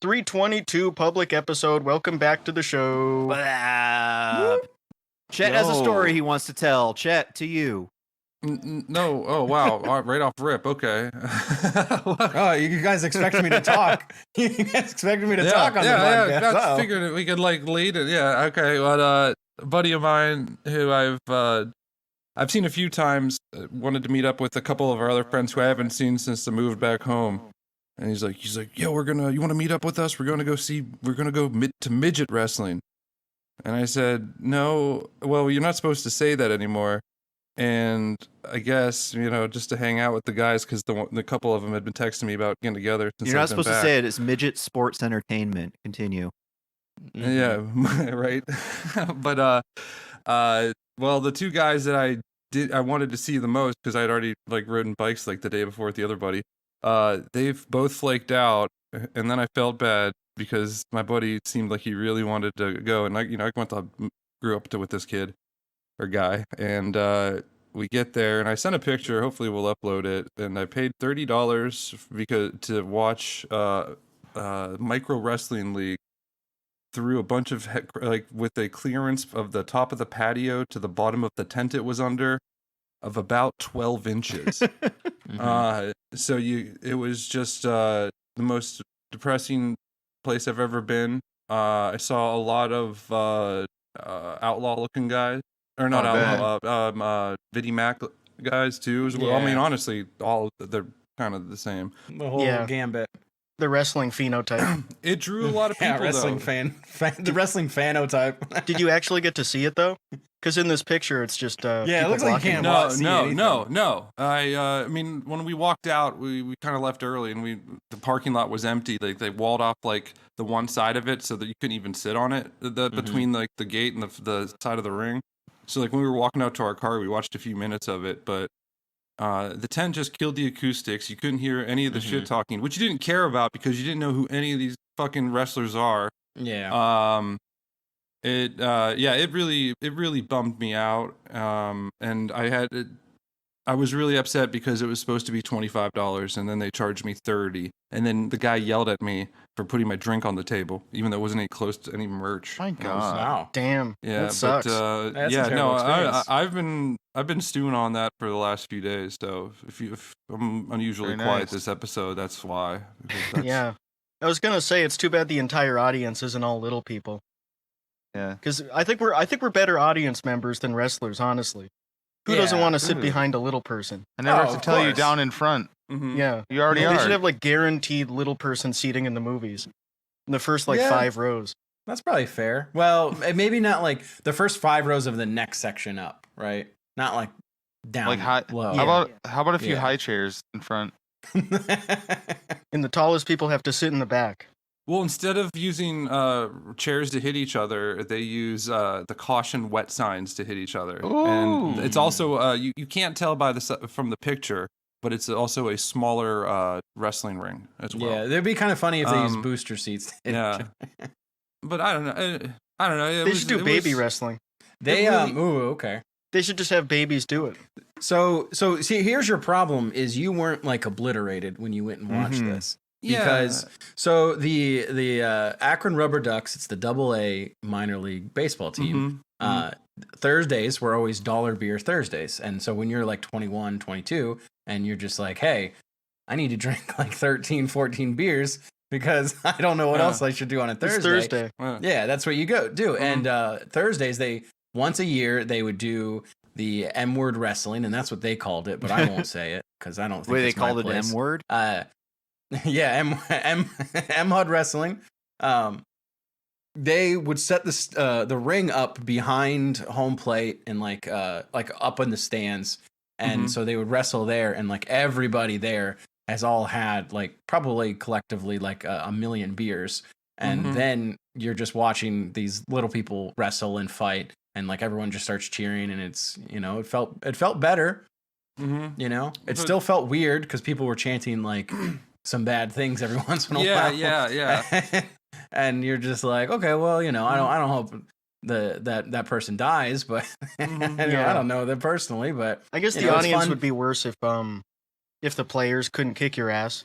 322 public episode. Welcome back to the show. Chet has a story he wants to tell. Chet, to you. No. Oh, wow. Right off rip. Okay. Oh, you guys expected me to talk. You guys expected me to talk on the podcast. Yeah, I figured we could lead it. Yeah, okay. But a buddy of mine who I've seen a few times wanted to meet up with a couple of our other friends who I haven't seen since they moved back home. And he's like, yo, you want to meet up with us? We're going to go to Midget wrestling. And I said, no, well, you're not supposed to say that anymore. And I guess, just to hang out with the guys, because the couple of them had been texting me about getting together. Since you're not supposed to say it. It's Midget Sports Entertainment. Continue. Yeah, right. But, well, the two guys that I wanted to see the most, because I'd already ridden bikes the day before with the other buddy, they've both flaked out, and then I felt bad because my buddy seemed like he really wanted to go, and I grew up with this kid or guy, and we get there, and I sent a picture. Hopefully, we'll upload it. And I paid $30 to watch Micro Wrestling League through a bunch of with a clearance of the top of the patio to the bottom of the tent it was under of about 12 inches. So it was just the most depressing place I've ever been. I saw a lot of outlaw looking guys, or not outlaw, Viddy Mac guys too as well. Yeah. I mean, honestly, they're kind of the same. The whole gambit. The wrestling phenotype. It drew a lot of people. Wrestling fan. The wrestling phanotype. Did you actually get to see it though? Because in this picture, it's just it looks like you can't No. I mean, when we walked out, we kind of left early, and the parking lot was empty. They walled off the one side of it so that you couldn't even sit on it. Between the gate and the side of the ring. So when we were walking out to our car, we watched a few minutes of it, but. The tent just killed the acoustics. You couldn't hear any of the shit talking, which you didn't care about because you didn't know who any of these fucking wrestlers are. Yeah. It really bummed me out. And I was really upset because it was supposed to be $25, and then they charged me $30, and then the guy yelled at me for putting my drink on the table, even though it wasn't any close to any merch. My God, wow, damn, yeah, that sucks. But I've been stewing on that for the last few days. So if I'm unusually quiet this episode, that's why. Yeah, I was gonna say it's too bad the entire audience isn't all little people. Yeah, because I think we're better audience members than wrestlers, honestly. Who doesn't want to sit behind a little person? I never have to tell you down in front. Mm-hmm. Yeah. You already are. They should have guaranteed little person seating in the movies. In the first 5 rows. That's probably fair. Well, maybe not the first 5 rows of the next section up, right? Not down low. How about a few high chairs in front? And the tallest people have to sit in the back. Well, instead of using chairs to hit each other, they use the caution wet signs to hit each other. Ooh. And it's also you can't tell from the picture, but it's also a smaller wrestling ring as well. Yeah, it'd be kind of funny if they use booster seats. Yeah, but I don't know. They should do baby wrestling. Okay. They should just have babies do it. So see, here's your problem: is you weren't obliterated when you went and watched this. Because the Akron Rubber Ducks, it's the AA minor league baseball team. Thursdays were always dollar beer Thursdays. And so when you're 21, 22, and you're just hey, I need to drink 13, 14 beers because I don't know what else I should do on a Thursday. It's Thursday. Yeah, that's what you do. And Thursdays, once a year, they would do the M-word wrestling, and that's what they called it, but I won't say it because I don't think they it's called my place. it M-word? Yeah, M-HUD wrestling. They would set the ring up behind home plate and up in the stands, and so they would wrestle there, and everybody there has all had probably collectively a million beers, and then you're just watching these little people wrestle and fight, and everyone just starts cheering, and it's it felt better. It still felt weird because people were chanting some bad things every once in a while. Yeah. And you're just okay, well, I don't hope that person dies, but I don't know them personally, but I guess the audience would be worse if the players couldn't kick your ass.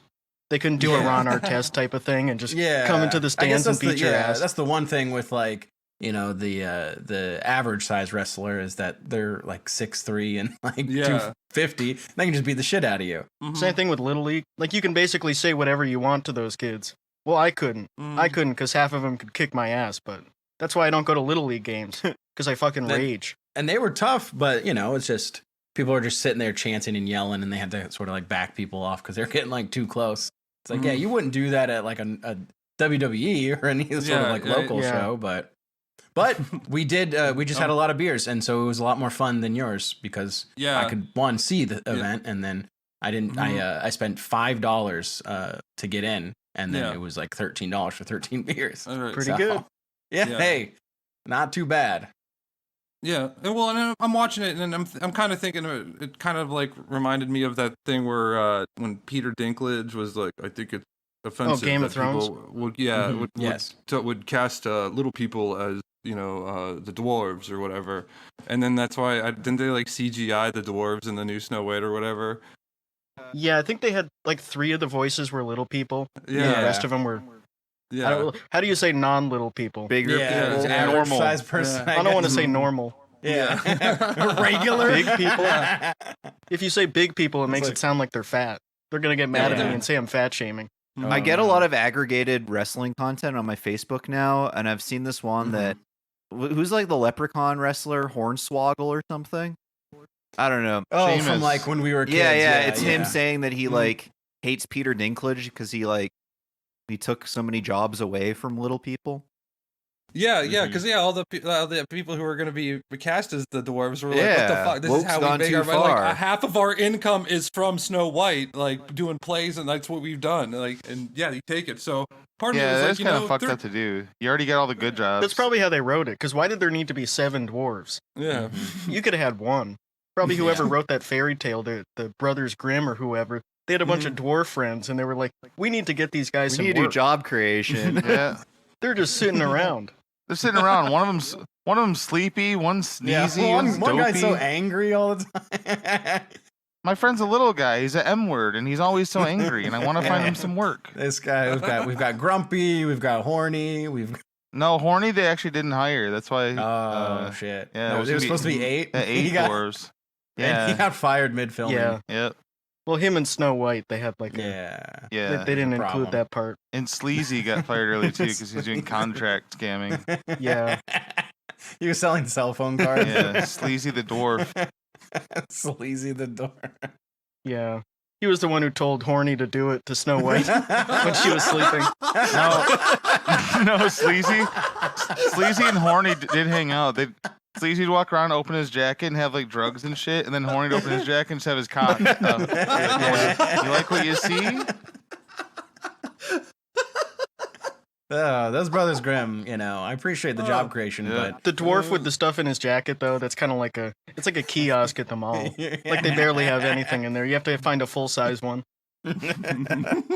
They couldn't do a Ron Artest type of thing and just Yeah, come into the stands and beat your ass. That's the one thing with like, you know, the average size wrestler is that they're like 6'3" and like 250. They can just beat the shit out of you. Same thing with Little League. Like, you can basically say whatever you want to those kids. Well, I couldn't. I couldn't because half of them could kick my ass, but that's why I don't go to Little League games, because I fucking rage. And they were tough, but, you know, it's just, people are just sitting there chanting and yelling, and they had to sort of like back people off because they're getting like too close. It's like, yeah, you wouldn't do that at like a WWE or any sort of like local show, but we did. We just had a lot of beers, and so it was a lot more fun than yours because I could see the event, and then I didn't. I spent $5 to get in, and then it was like $13 for 13 beers. Pretty good. Yeah. Hey, not too bad. Yeah, well, and I'm watching it, and I'm kind of thinking it kind of like reminded me of that thing where when Peter Dinklage was like, I think it's offensive. Game of Thrones. Would cast little people as, you know, the dwarves or whatever, and then that's why didn't they like CGI the dwarves in the new Snow White or whatever? Yeah, I think they had like 3 of the voices were little people. Yeah, the rest of them were. Yeah. How do you say non-little people? Bigger people. Average size person. I don't want to say normal. Yeah. Regular. Big people. If you say big people, it makes it sound like they're fat. They're going to get mad at me and say I'm fat shaming. I get a lot of aggregated wrestling content on my Facebook now, and I've seen this one that who's like the leprechaun wrestler, Hornswoggle or something. I don't know. Oh, Famous. from like when we were kids. Yeah. It's him saying that he like hates Peter Dinklage because he took so many jobs away from little people. Yeah, because all the people who are going to be cast as the dwarves were like, what the fuck? This is how we make our money. Like, half of our income is from Snow White, like doing plays, and that's what we've done. Like, and you take it. So part of it was that's like, kind of fucked up to do. You already got all the good jobs. That's probably how they wrote it. Because why did there need to be 7 dwarves? Yeah, you could have had 1. Probably whoever wrote that fairy tale, the Brothers Grimm or whoever. They had a bunch of dwarf friends, and they were like, we need to get these guys some work. We need to do job creation. Yeah. They're just sitting around. They're sitting around. One of them's sleepy, one's sneezy, one's one dopey. guy's so angry all the time. My friend's a little guy. He's an M word, and he's always so angry, and I want to find him some work. This guy, we've got grumpy, we've got horny, No, horny they actually didn't hire. That's why. Oh shit! Yeah, no, it was supposed to be 8. 8 dwarves. Yeah, and he got fired mid-filming. Yeah. Yep. Well, him and Snow White, they had like yeah. They didn't include that part. And Sleazy got fired early too because he's doing contract scamming. Yeah. He was selling cell phone cards. Yeah, Sleazy the dwarf. Sleazy the dwarf. Yeah. He was the one who told Horny to do it to Snow White when she was sleeping. No, Sleazy and Horny did hang out. Sleazy'd walk around, open his jacket, and have like drugs and shit, and then Horny'd open his jacket and just have his cock. You like what you see? Those Brothers Grimm, you know, I appreciate the job creation, but the dwarf with the stuff in his jacket, though, that's kind of like it's like a kiosk at the mall. Like they barely have anything in there. You have to find a full-size one. And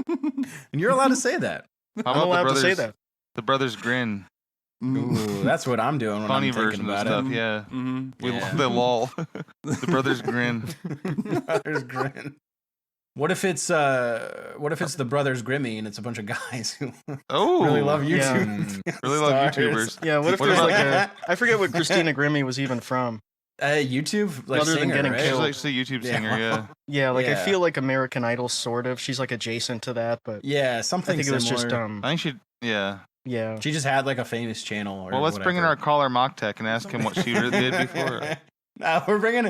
you're allowed to say that. How I'm allowed to say that. The Brothers Grin. Ooh, that's what I'm doing when Funny I'm thinking version about of stuff, it. yeah. We love the lol. The Brothers Grin. Brothers Grin. What if it's the Brothers Grimmy and it's a bunch of guys who really love YouTube? Really love YouTubers. Yeah, what if there's like I forget what Christina Grimmie was even from. YouTube, like other singer, than getting right? killed. She's like a YouTube singer, yeah. Yeah, like I feel like American Idol sort of. She's like adjacent to that, but yeah, something. I think it was just I think she, yeah. Yeah. She just had like a famous channel. Or well, let's bring in our caller Mock Tech and ask him what she did before. We're bringing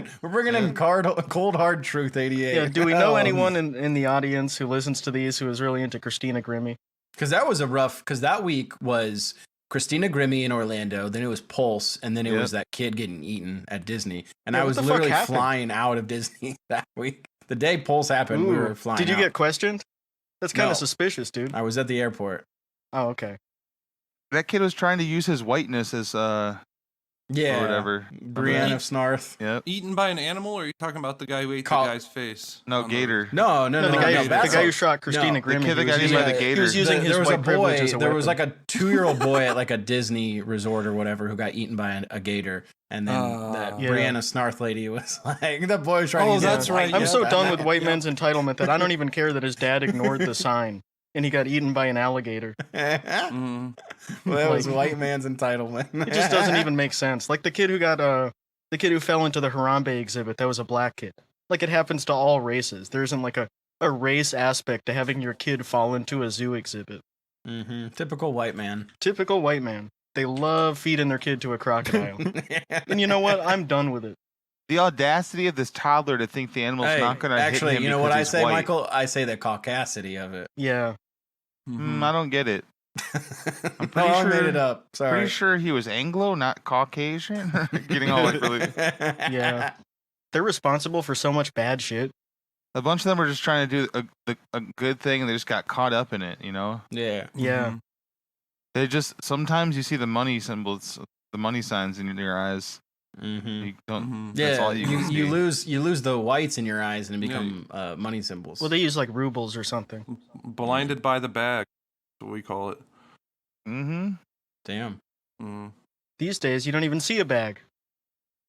in cold hard truth 88. Yeah, do we know anyone in the audience who listens to these who is really into Christina Grimmie? Because that week was Christina Grimmie in Orlando, then it was Pulse, and then it was that kid getting eaten at Disney. And I was literally flying out of Disney that week. The day Pulse happened, we were flying out. Did you get questioned? That's kind of suspicious, dude. I was at the airport. Oh, okay. That kid was trying to use his whiteness as Yeah. or whatever. Brienne of Snarth. Yep. Eaten by an animal, or are you talking about the guy who ate Call- the guy's face? No, on the- gator. No, No, the guy, that's the guy a- who shot Christina no, Grimmie. kid that he got was eaten by using- the He was gator. using his there was a white privilege boy. as a There was weapon. like a 2-year-old boy at like a Disney resort or whatever who got eaten by a gator, and then that Yeah. Brianna Snarth lady was like, the boy was trying. Oh, to use that's that right, white- I'm yeah. so done with white Yep. men's entitlement that I don't even care that his dad ignored the sign and he got eaten by an alligator. Mhm. Well, that was Like- white man's entitlement. It just doesn't even make sense. Like the kid who fell into the Harambe exhibit, that was a black kid. Like it happens to all races. There isn't like a race aspect to having your kid fall into a zoo exhibit. Typical white man. Typical white man. They love feeding their kid to a crocodile. And you know what? I'm done with it. The audacity of this toddler to think the animal's Hey, not going to actually, hit him you know because what I he's say, white. Michael? I say the caucasity of it. Yeah. Mhm. I don't get it. I'm pretty I made sure- it up. Sorry. Pretty sure he was Anglo, not Caucasian. Getting all like really. Yeah. They're responsible for so much bad shit. A bunch of them were just trying to do a good thing, and they just got caught up in it. You know, Yeah. Yeah. Mhm. they just sometimes you see the money symbols, the money signs in your eyes. Mm-hmm. You don't. Mhm. That's Yeah, all you you, can you see. lose the whites in your eyes and it Yeah. become money symbols. Well, they use like rubles or something. Blinded by the bag. That's what we call it. Mm-hmm. Damn. Mm. These days, you don't even see a bag.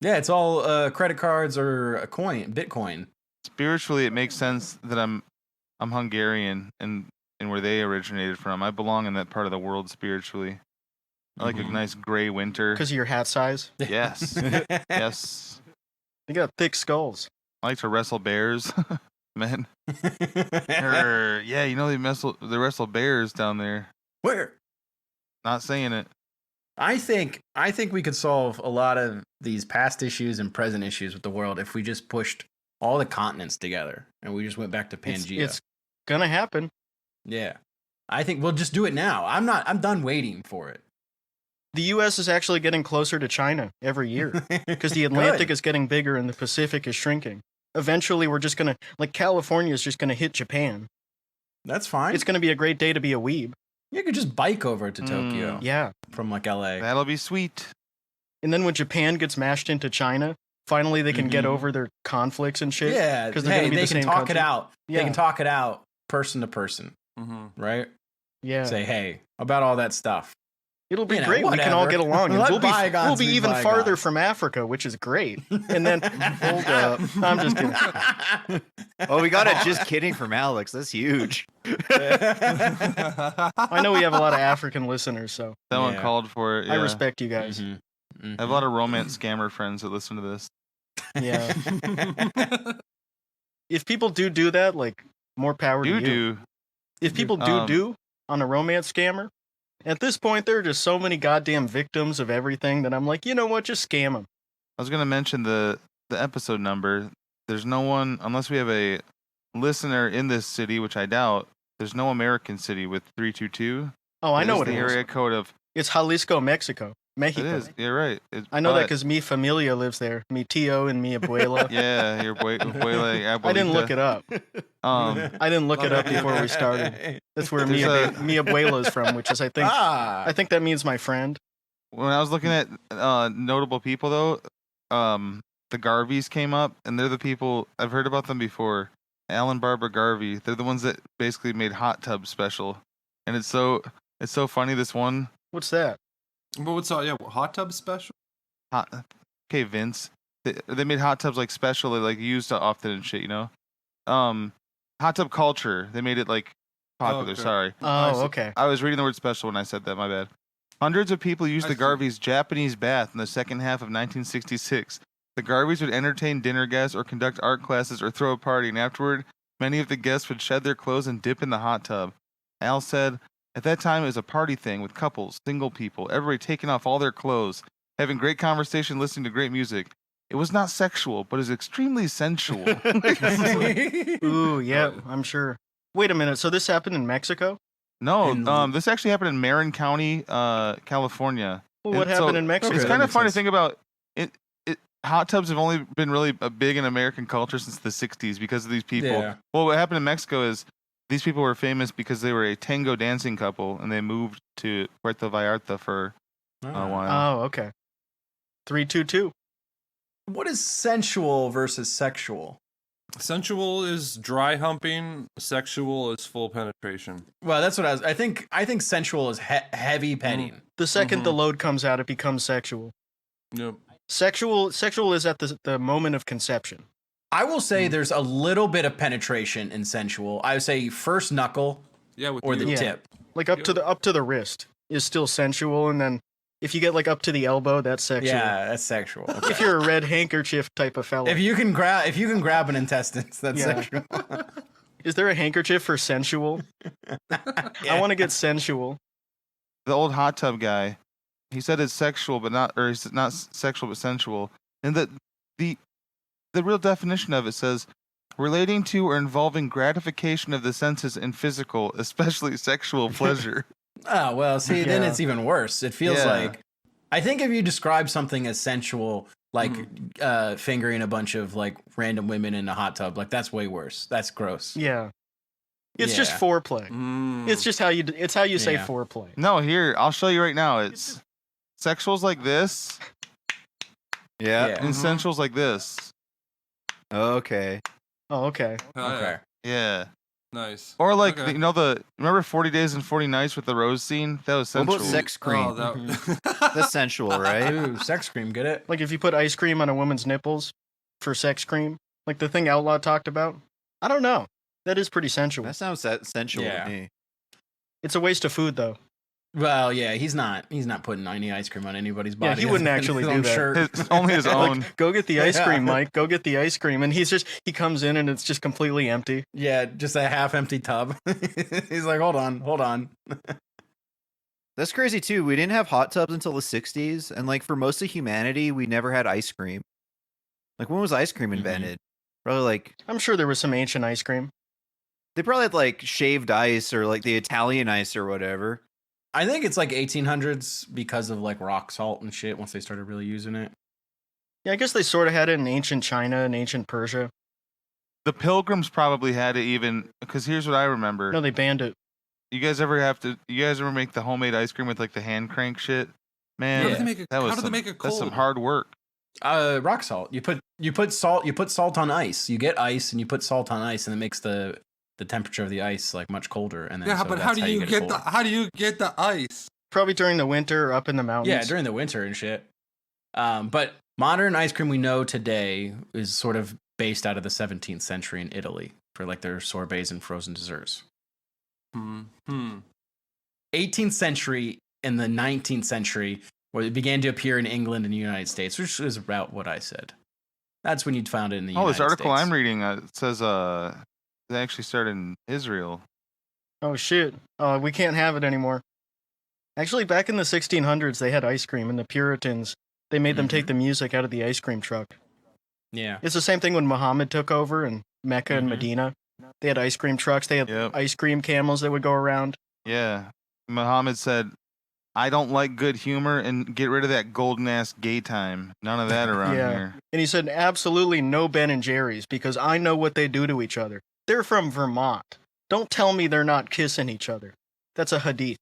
Yeah, it's all credit cards or a coin, Bitcoin. Spiritually, it makes sense that I'm Hungarian and where they originated from. I belong in that part of the world spiritually. I like a Mhm. nice gray winter. Because of your hat size. Yes, yes. They got thick skulls. I like to wrestle bears, man. Yeah, you know they wrestle bears down there. Where? Not saying it. I think we could solve a lot of these past issues and present issues with the world if we just pushed all the continents together and we just went back to Pangea. It's gonna happen. Yeah. I think we'll just do it now. I'm done waiting for it. The U.S. is actually getting closer to China every year because the Atlantic is getting bigger and the Pacific is shrinking. Eventually, we're just gonna California is just gonna hit Japan. That's fine. It's gonna be a great day to be a weeb. You could just bike over to Tokyo Yeah. from like LA. That'll be sweet. And then when Japan gets mashed into China, finally they can get Mhm. over their conflicts and shit. Yeah, because they're hey, gonna be they the can same talk country. it out. Yeah. They can talk it out person to person, Mhm. right? Yeah. Say, hey, about all that stuff. It'll be you know, great. We can all whatever. get along, and Let we'll bygones be be even bygones. farther from Africa, which is great. And then hold up, I'm just kidding. Oh, we got a just kidding from Alex. That's huge. I know we have a lot of African listeners, so That one Yeah. called for it. I yeah. respect you guys. Mhm. I have a lot of romance scammer friends that listen to this. Yeah. If people do that, like more power to you. Do If people Um, do on a romance scammer, at this point there are just so many goddamn victims of everything that I'm like, you know what, just scam them. I was gonna mention the episode number. There's no one unless we have a listener in this city, which I doubt. There's no American city with 322. Oh, I It know is what the it is. area code of. It's Jalisco, Mexico. It Mexico. is. You're right. I know that but- because mi familia lives there. Mi tío and mi abuela. Yeah, your abuela. I didn't look it up. Um, I didn't look it up before we started. That's where mi There's abuela is from, which is I think Ah, that means my friend. when I was looking at notable people though, the Garveys came up, and they're the people I've heard about them before. Alan Barbara Garvey. They're the ones that basically made Hot Tub Special, and it's so funny. This one What's that? But what's hot tub special? okay, Vince. They made hot tubs like special, like used often and shit, you know. Hot tub culture. They made it like popular. okay. Sorry, Oh, okay. I was reading the word special when I said that. My bad. Hundreds of people used I the see. Garveys' Japanese bath in the second half of 1966. The Garveys would entertain dinner guests or conduct art classes or throw a party, and afterward, many of the guests would shed their clothes and dip in the hot tub. Al said, at that time, it was a party thing with couples, single people, everybody taking off all their clothes, having great conversation, listening to great music. It was not sexual, but it was extremely sensual. Ooh, yeah, I'm sure. Wait a minute. So this happened in Mexico? No, this actually happened in Marin County, California. Well, what And so happened in Mexico? It's Okay, kind that of makes fun to sense. think about. Hot tubs have only been really big in American culture since the 60s because of these people. Yeah. Well, what happened in Mexico is these people were famous because they were a tango dancing couple, and they moved to Puerto Vallarta for a while. Oh, okay. 322. What is sensual versus sexual? Sensual is dry humping. Sexual is full penetration. Well, that's what I think sensual is heavy petting. The second the load comes out, it becomes sexual. Yep. Sexual is at the moment of conception. I will say there's a little bit of penetration in sensual. I would say first knuckle Yeah, with or the you. tip. Like up to the wrist is still sensual, and then if you get like up to the elbow, that's sexual. Yeah, that's sexual. Okay. If you're a red handkerchief type of fella. if you can grab an intestines, that's Yeah. sexual. Is there a handkerchief for sensual? I want to get sensual. The old hot tub guy, he said it's sexual, but not, or it's not sexual but sensual. And the real definition of it says relating to or involving gratification of the senses and physical, especially sexual pleasure. Oh, well, see, then Yeah. it's even worse. It feels Yeah. like, I think if you describe something as sensual, like fingering a bunch of like random women in a hot tub, like that's way worse. That's gross. Yeah. It's just Yeah. foreplay. Mm. It's just how you say Yeah. foreplay. No, here, I'll show you right now. It's sexual's like this, Yeah. Yeah. and sensual's like this. Okay. Oh, okay. Oh, yeah. Okay. Yeah. Nice. Or like, Okay. remember 40 Days and 40 Nights with the rose scene? That was What sensual. about sex cream? Oh, that... That's sensual, right? Ooh, sex cream, get it? Like if you put ice cream on a woman's nipples for sex cream, like the thing Outlaw talked about. I don't know. That is pretty sensual. That sounds sensual Yeah. to me. It's a waste of food though. Well, yeah, he's not putting any ice cream on anybody's body. he wouldn't actually His do own that. shirt. Only his own. Like, go get the ice Yeah. cream, Mike. Go get the ice cream. And he comes in and it's just completely empty. Yeah, just a half-empty tub. He's like, hold on. That's crazy too. We didn't have hot tubs until the 60s, and like for most of humanity, we never had ice cream. Like when was ice cream invented? Probably like I'm sure there was some ancient ice cream. they probably had like shaved ice or like the Italian ice or whatever. I think it's like 1800s because of like rock salt and shit once they started really using it. Yeah, I guess they sort of had it in ancient China and ancient Persia. The Pilgrims probably had it even, because here's what I remember. No, they banned it. You guys ever make the homemade ice cream with like the hand crank shit? Man, How do they make it- that was how do they some, make it that's some cold? hard work. Rock salt. You put salt on ice. You get ice and you put salt on ice, and it makes the temperature of the ice like much colder. And then Yeah, so but that's how do you get it the cold. how do you get the ice? Probably during the winter or up in the mountains. Yeah, during the winter and shit. But modern ice cream we know today is sort of based out of the 17th century in Italy for like their sorbets and frozen desserts. 18th century and the 19th century, where it began to appear in England and the United States, which is about what I said. That's when you'd found it in the United This article States. I'm reading it says they actually started in Israel. Oh shit. We can't have it anymore. Actually, back in the 1600s, they had ice cream, and the Puritans, they made them take the music out of the ice cream truck. Yeah. It's the same thing when Muhammad took over in Mecca and Medina. They had ice cream trucks. They had Yep. ice cream camels that would go around. Yeah. Muhammad said, I don't like good humor and get rid of that golden ass gay time. None of that around Yeah. here. And he said, absolutely no Ben and Jerry's because I know what they do to each other. They're from Vermont. Don't tell me they're not kissing each other. That's a hadith.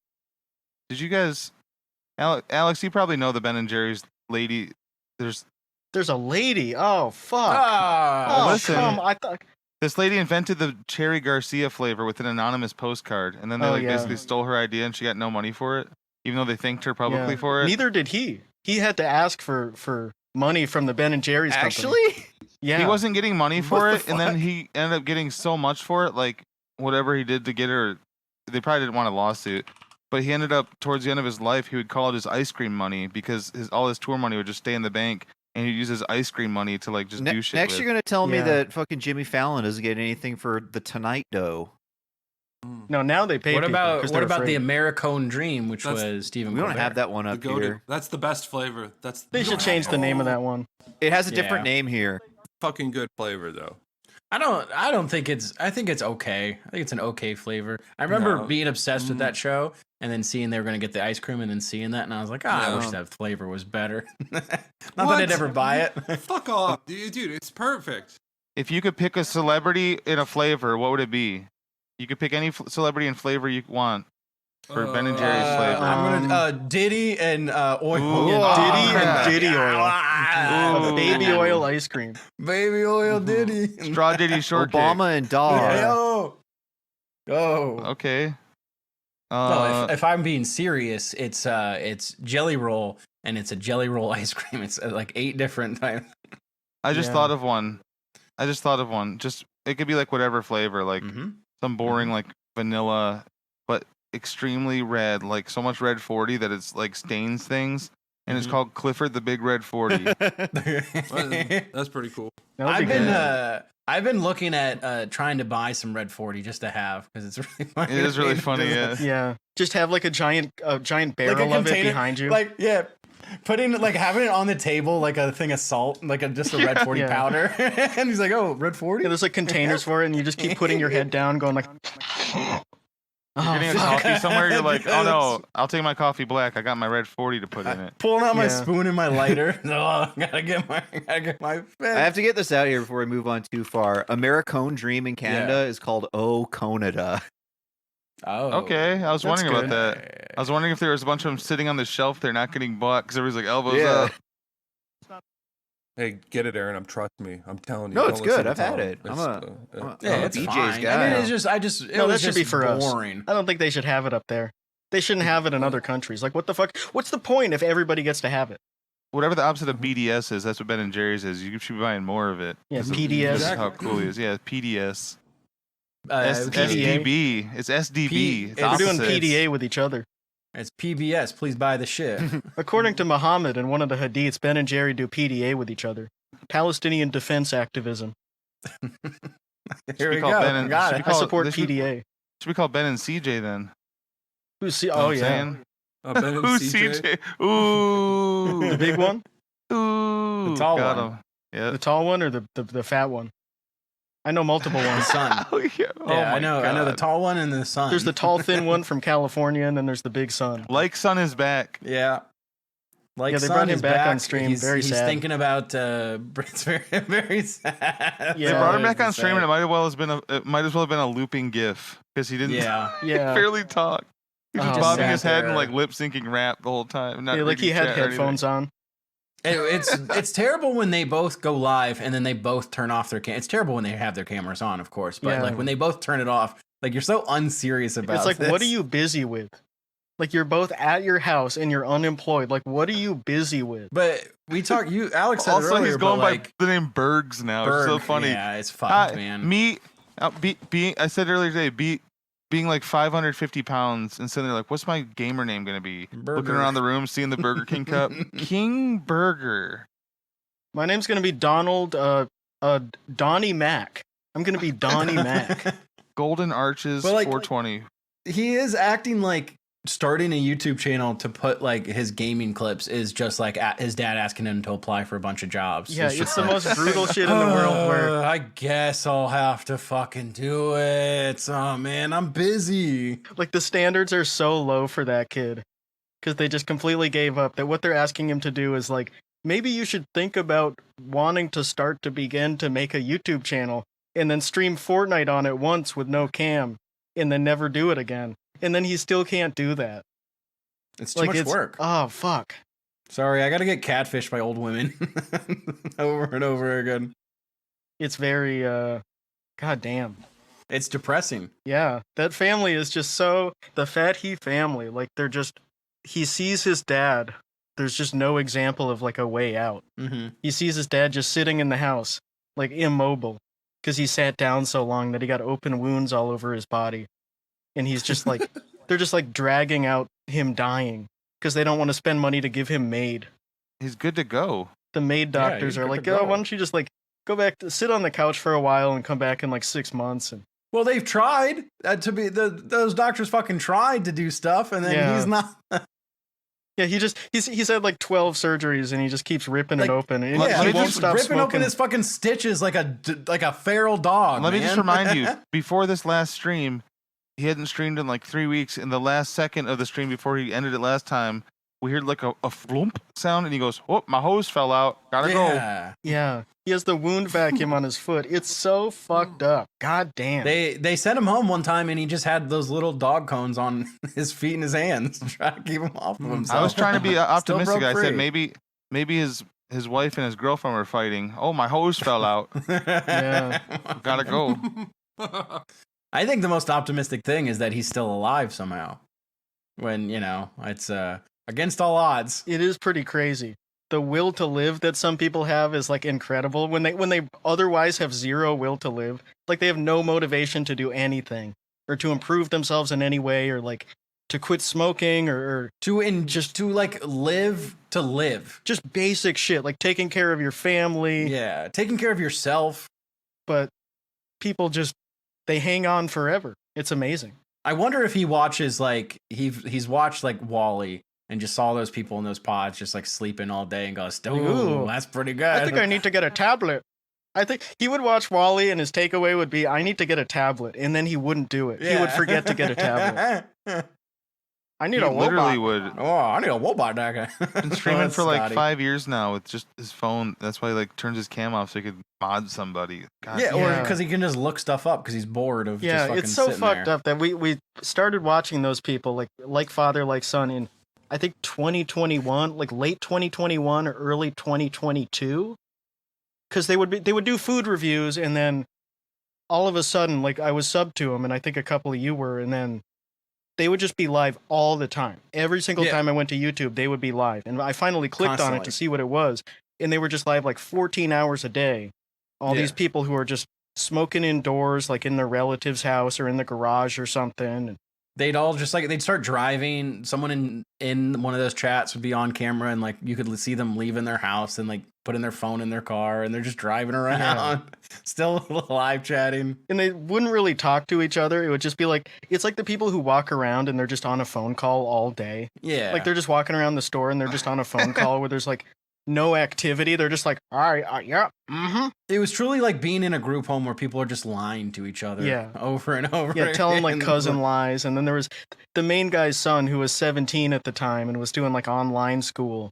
Did you guys, Alex, you probably know the Ben and Jerry's lady. There's There's a lady. Oh, fuck. Ah, Oh, listen. come. I thought. this lady invented the Cherry Garcia flavor with an anonymous postcard, and then they Oh, yeah. basically stole her idea, and she got no money for it, even though they thanked her publicly Yeah. for it. Neither did he. He had to ask for money from the Ben and Jerry's company. Actually, Yeah. He wasn't getting money for What it, the and then fuck? he ended up getting so much for it, like whatever he did to get her. They probably didn't want a lawsuit, but he ended up towards the end of his life, he would call it his ice cream money because all his tour money would just stay in the bank, and he'd use his ice cream money to like just do shit. next with. you're gonna tell me Yeah. that fucking Jimmy Fallon doesn't get anything for the Tonight Dough. No, now they pay What people about 'cause what they're about the afraid. Americone Dream, which That's- was Stephen We don't Colbert? have that one The up goated. here. That's the best flavor. That's They you should don't change have- the name of Oh, that one. It has a different Yeah. name here. Fucking good flavor though. I don't think it's. I think it's okay. I think it's an okay flavor. I remember No. being obsessed with that show, and then seeing they were gonna get the ice cream, and then seeing that, and I was like, I No. wish that flavor was better. Not that What? I'd ever buy it. Fuck off, dude. It's perfect. If you could pick a celebrity in a flavor, what would it be? You could pick any celebrity and flavor you want. for Ben and Jerry's flavor. I'm gonna Diddy and oil. Ooh, Diddy yeah. and Diddy oil. Ooh. Baby oil ice cream. Baby oil Diddy. Straw Diddy shortcake. Obama and Dar. Yo. Oh. Okay. No, if I'm being serious, it's Jelly Roll, and it's a Jelly Roll ice cream. It's like 8 different types. I just Yeah. thought of one. Just it could be like whatever flavor, like some boring like vanilla, but extremely red, like so much red 40 that it's like stains things, and it's called Clifford the Big Red 40. That's pretty cool. That'll be good. I've been looking at trying to buy some Red 40 just to have, because it's really funny. It is really funny, yeah. Yeah, just have like a giant barrel of it behind you. Like, yeah, having it on the table like a thing of salt, like just a Red 40 Yeah. powder. And he's like, oh, Red 40? Yeah, there's like containers for it, and you just keep putting your head down, going like, You're getting a fuck. coffee somewhere, you're like, oh no, I'll take my coffee black. I got my red 40 to put in it. Pulling out my Yeah. spoon and my lighter. Oh, gotta get my I have to get this out here before we move on too far. Americone Dream in Canada is called O Canada. Oh. Okay, I was That's wondering about good. that. I was wondering if there was a bunch of them sitting on the shelf, they're not getting bought because everybody's like elbows Yeah. up. Hey, get it, Aaron. Trust me. I'm telling you. No, Don't it's listen good. to I've had Tom. it. I'm a Yeah, it's BJ's fine. guy. I mean, it No, was that should be just for us. boring. I don't think they should have it up there. They shouldn't have it in other countries. Like, what the fuck? What's the point if everybody gets to have it? Whatever the opposite of BDS is, that's what Ben and Jerry's is. You should be buying more of it. Yeah, 'Cause PDS. That's how cool he is. Yeah, PDS. PDA. SDB. It's SDB. It's We're doing opposites. PDA with each other. It's PBS. Please buy the shit. According to Muhammad in one of the hadiths, Ben and Jerry do PDA with each other. Palestinian defense activism. Here we be go. called Ben and- Got should it. be I called- support this should- PDA. Should we call Ben and CJ then? Who's Know oh what I'm yeah, saying? Ben and Who's CJ? CJ? Ooh. the big one, Ooh. The tall got one. him. Yeah. the tall one, or the fat one. I know multiple The ones. sun. Oh, yeah. Oh Yeah, my I know the God. tall one and the sun. There's the tall, thin one from California, and then there's the big sun. Like Son is back. Yeah. Like Yeah, they Son brought him is back on stream. He's, Very he's sad. thinking about it's very very sad. Yeah. They brought him back Very on stream, and sad. it might as well have been a looping GIF because he didn't. Yeah. Yeah, barely talk. He was Oh, just bobbing sat his head and there. like lip syncing rap the whole time. Not yeah, like he reading had chat or anything. headphones on. It's terrible when they both go live and then they both turn off their It's terrible when they have their cameras on, of course, but Yeah. like when they both turn it off, like you're so unserious about It's like, this. what are you busy with? Like, you're both at your house and you're unemployed. Like, what are you busy with? But we talk. Alex said it Also, earlier, he's going but by like the name Bergs now. It's so Berg, funny. Yeah, it's fucked, man. Me, being I said earlier today, being like 550 pounds and sitting there like, what's my gamer name gonna be? Looking Burger. around the room, seeing the Burger King cup, King Burger. My name's gonna be Donald, Donnie Mac. I'm gonna be Donnie Mac. Golden Arches But, like- 420. He is acting like starting a YouTube channel to put like his gaming clips is just like his dad asking him to apply for a bunch of jobs. Yeah, it's just the like, most brutal shit in the world. Where I guess I'll have to fucking do it. Oh man, I'm busy. like the standards are so low for that kid, because they just completely gave up. That what they're asking him to do is like, maybe you should think about wanting to begin to make a YouTube channel and then stream Fortnite on it once with no cam, and then never do it again. And then he still can't do that. It's too much work. Oh fuck. Sorry, I gotta get catfished by old women over and over again. It's very god damn. It's depressing. Yeah, that family is just so the Fat He family. Like he sees his dad. There's just no example of like a way out. Mm-hmm. He sees his dad just sitting in the house, like immobile, because he sat down so long that he got open wounds all over his body, and he's just like they're just like dragging out him dying because they don't want to spend money to give him maid. He's good to go. The maid Yeah, doctors he's are good like, to oh, go. why don't you just like go back to sit on the couch for a while and come back in like 6 months and. Well, they've tried to be those doctors fucking tried to do stuff, and then Yeah. he's not. Yeah, he's had like 12 surgeries and he just keeps ripping Like, it open and let he me won't just stop ripping smoking. open his fucking stitches like a feral dog. Let me just man. remind you, before this last stream, he hadn't streamed in like 3 weeks. In the last second of the stream before he ended it last time, we heard like a flump sound, and he goes, "Oh, my hose fell out. Gotta go." Yeah. Yeah. He has the wound vacuum on his foot. It's so fucked up. God damn. They sent him home one time, and he just had those little dog cones on his feet and his hands, trying to keep him off of himself. I was trying to be optimistic. broke I said free. maybe his wife and his girlfriend were fighting. Oh, my hose fell out. Yeah. Gotta go. I think the most optimistic thing is that he's still alive somehow. When, it's against all odds. It is pretty crazy. The will to live that some people have is like incredible. When they otherwise have zero will to live, like they have no motivation to do anything or to improve themselves in any way, or like to quit smoking or live to live. just basic shit like taking care of your family. Yeah, taking care of yourself. But people just they hang on forever. It's amazing. I wonder if he watches like he's watched like Wall-E and just saw those people in those pods just like sleeping all day and goes, "Ooh, that's pretty good." I think I need to get a tablet. I think he would watch Wall-E and his takeaway would be, "I need to get a tablet," and then he wouldn't do it. He would forget to get a tablet. I need He a literally robot. would. Oh, I need a robot dagger. Been streaming for like Scotty. 5 years now with just his phone. That's why he like turns his cam off so he could mod somebody. God, Yeah, or Yeah. because he can just look stuff up because he's bored of just Yeah, fucking it's so sitting fucked there. up that we started watching those people like father, like son in I think 2021, like late 2021 or early 2022, because they would do food reviews, and then all of a sudden, like I was subbed to them, and I think a couple of you were, and then they would just be live all the time. Every single Yeah. time I went to YouTube, they would be live, and I finally clicked on it Constantly. to see what it was, and they were just live like 14 hours a day. All these Yeah. people who are just smoking indoors, like in their relative's house or in the garage or something. They'd all just like they'd start driving. Someone in one of those chats would be on camera, and like you could see them leaving their house and like putting their phone in their car, and they're just driving around, still live chatting. And they wouldn't really talk to each other. It would just be like, it's like the people who walk around and they're just on a phone call all day. Yeah, Like they're just walking around the store and they're just on a phone call where there's like no activity. They're just like, all right, yeah, mm-hmm. it was truly like being in a group home where people are just lying to each other, Yeah. over and over. Yeah, telling like again. cousin lies. And then there was the main guy's son who was 17 at the time and was doing like online school,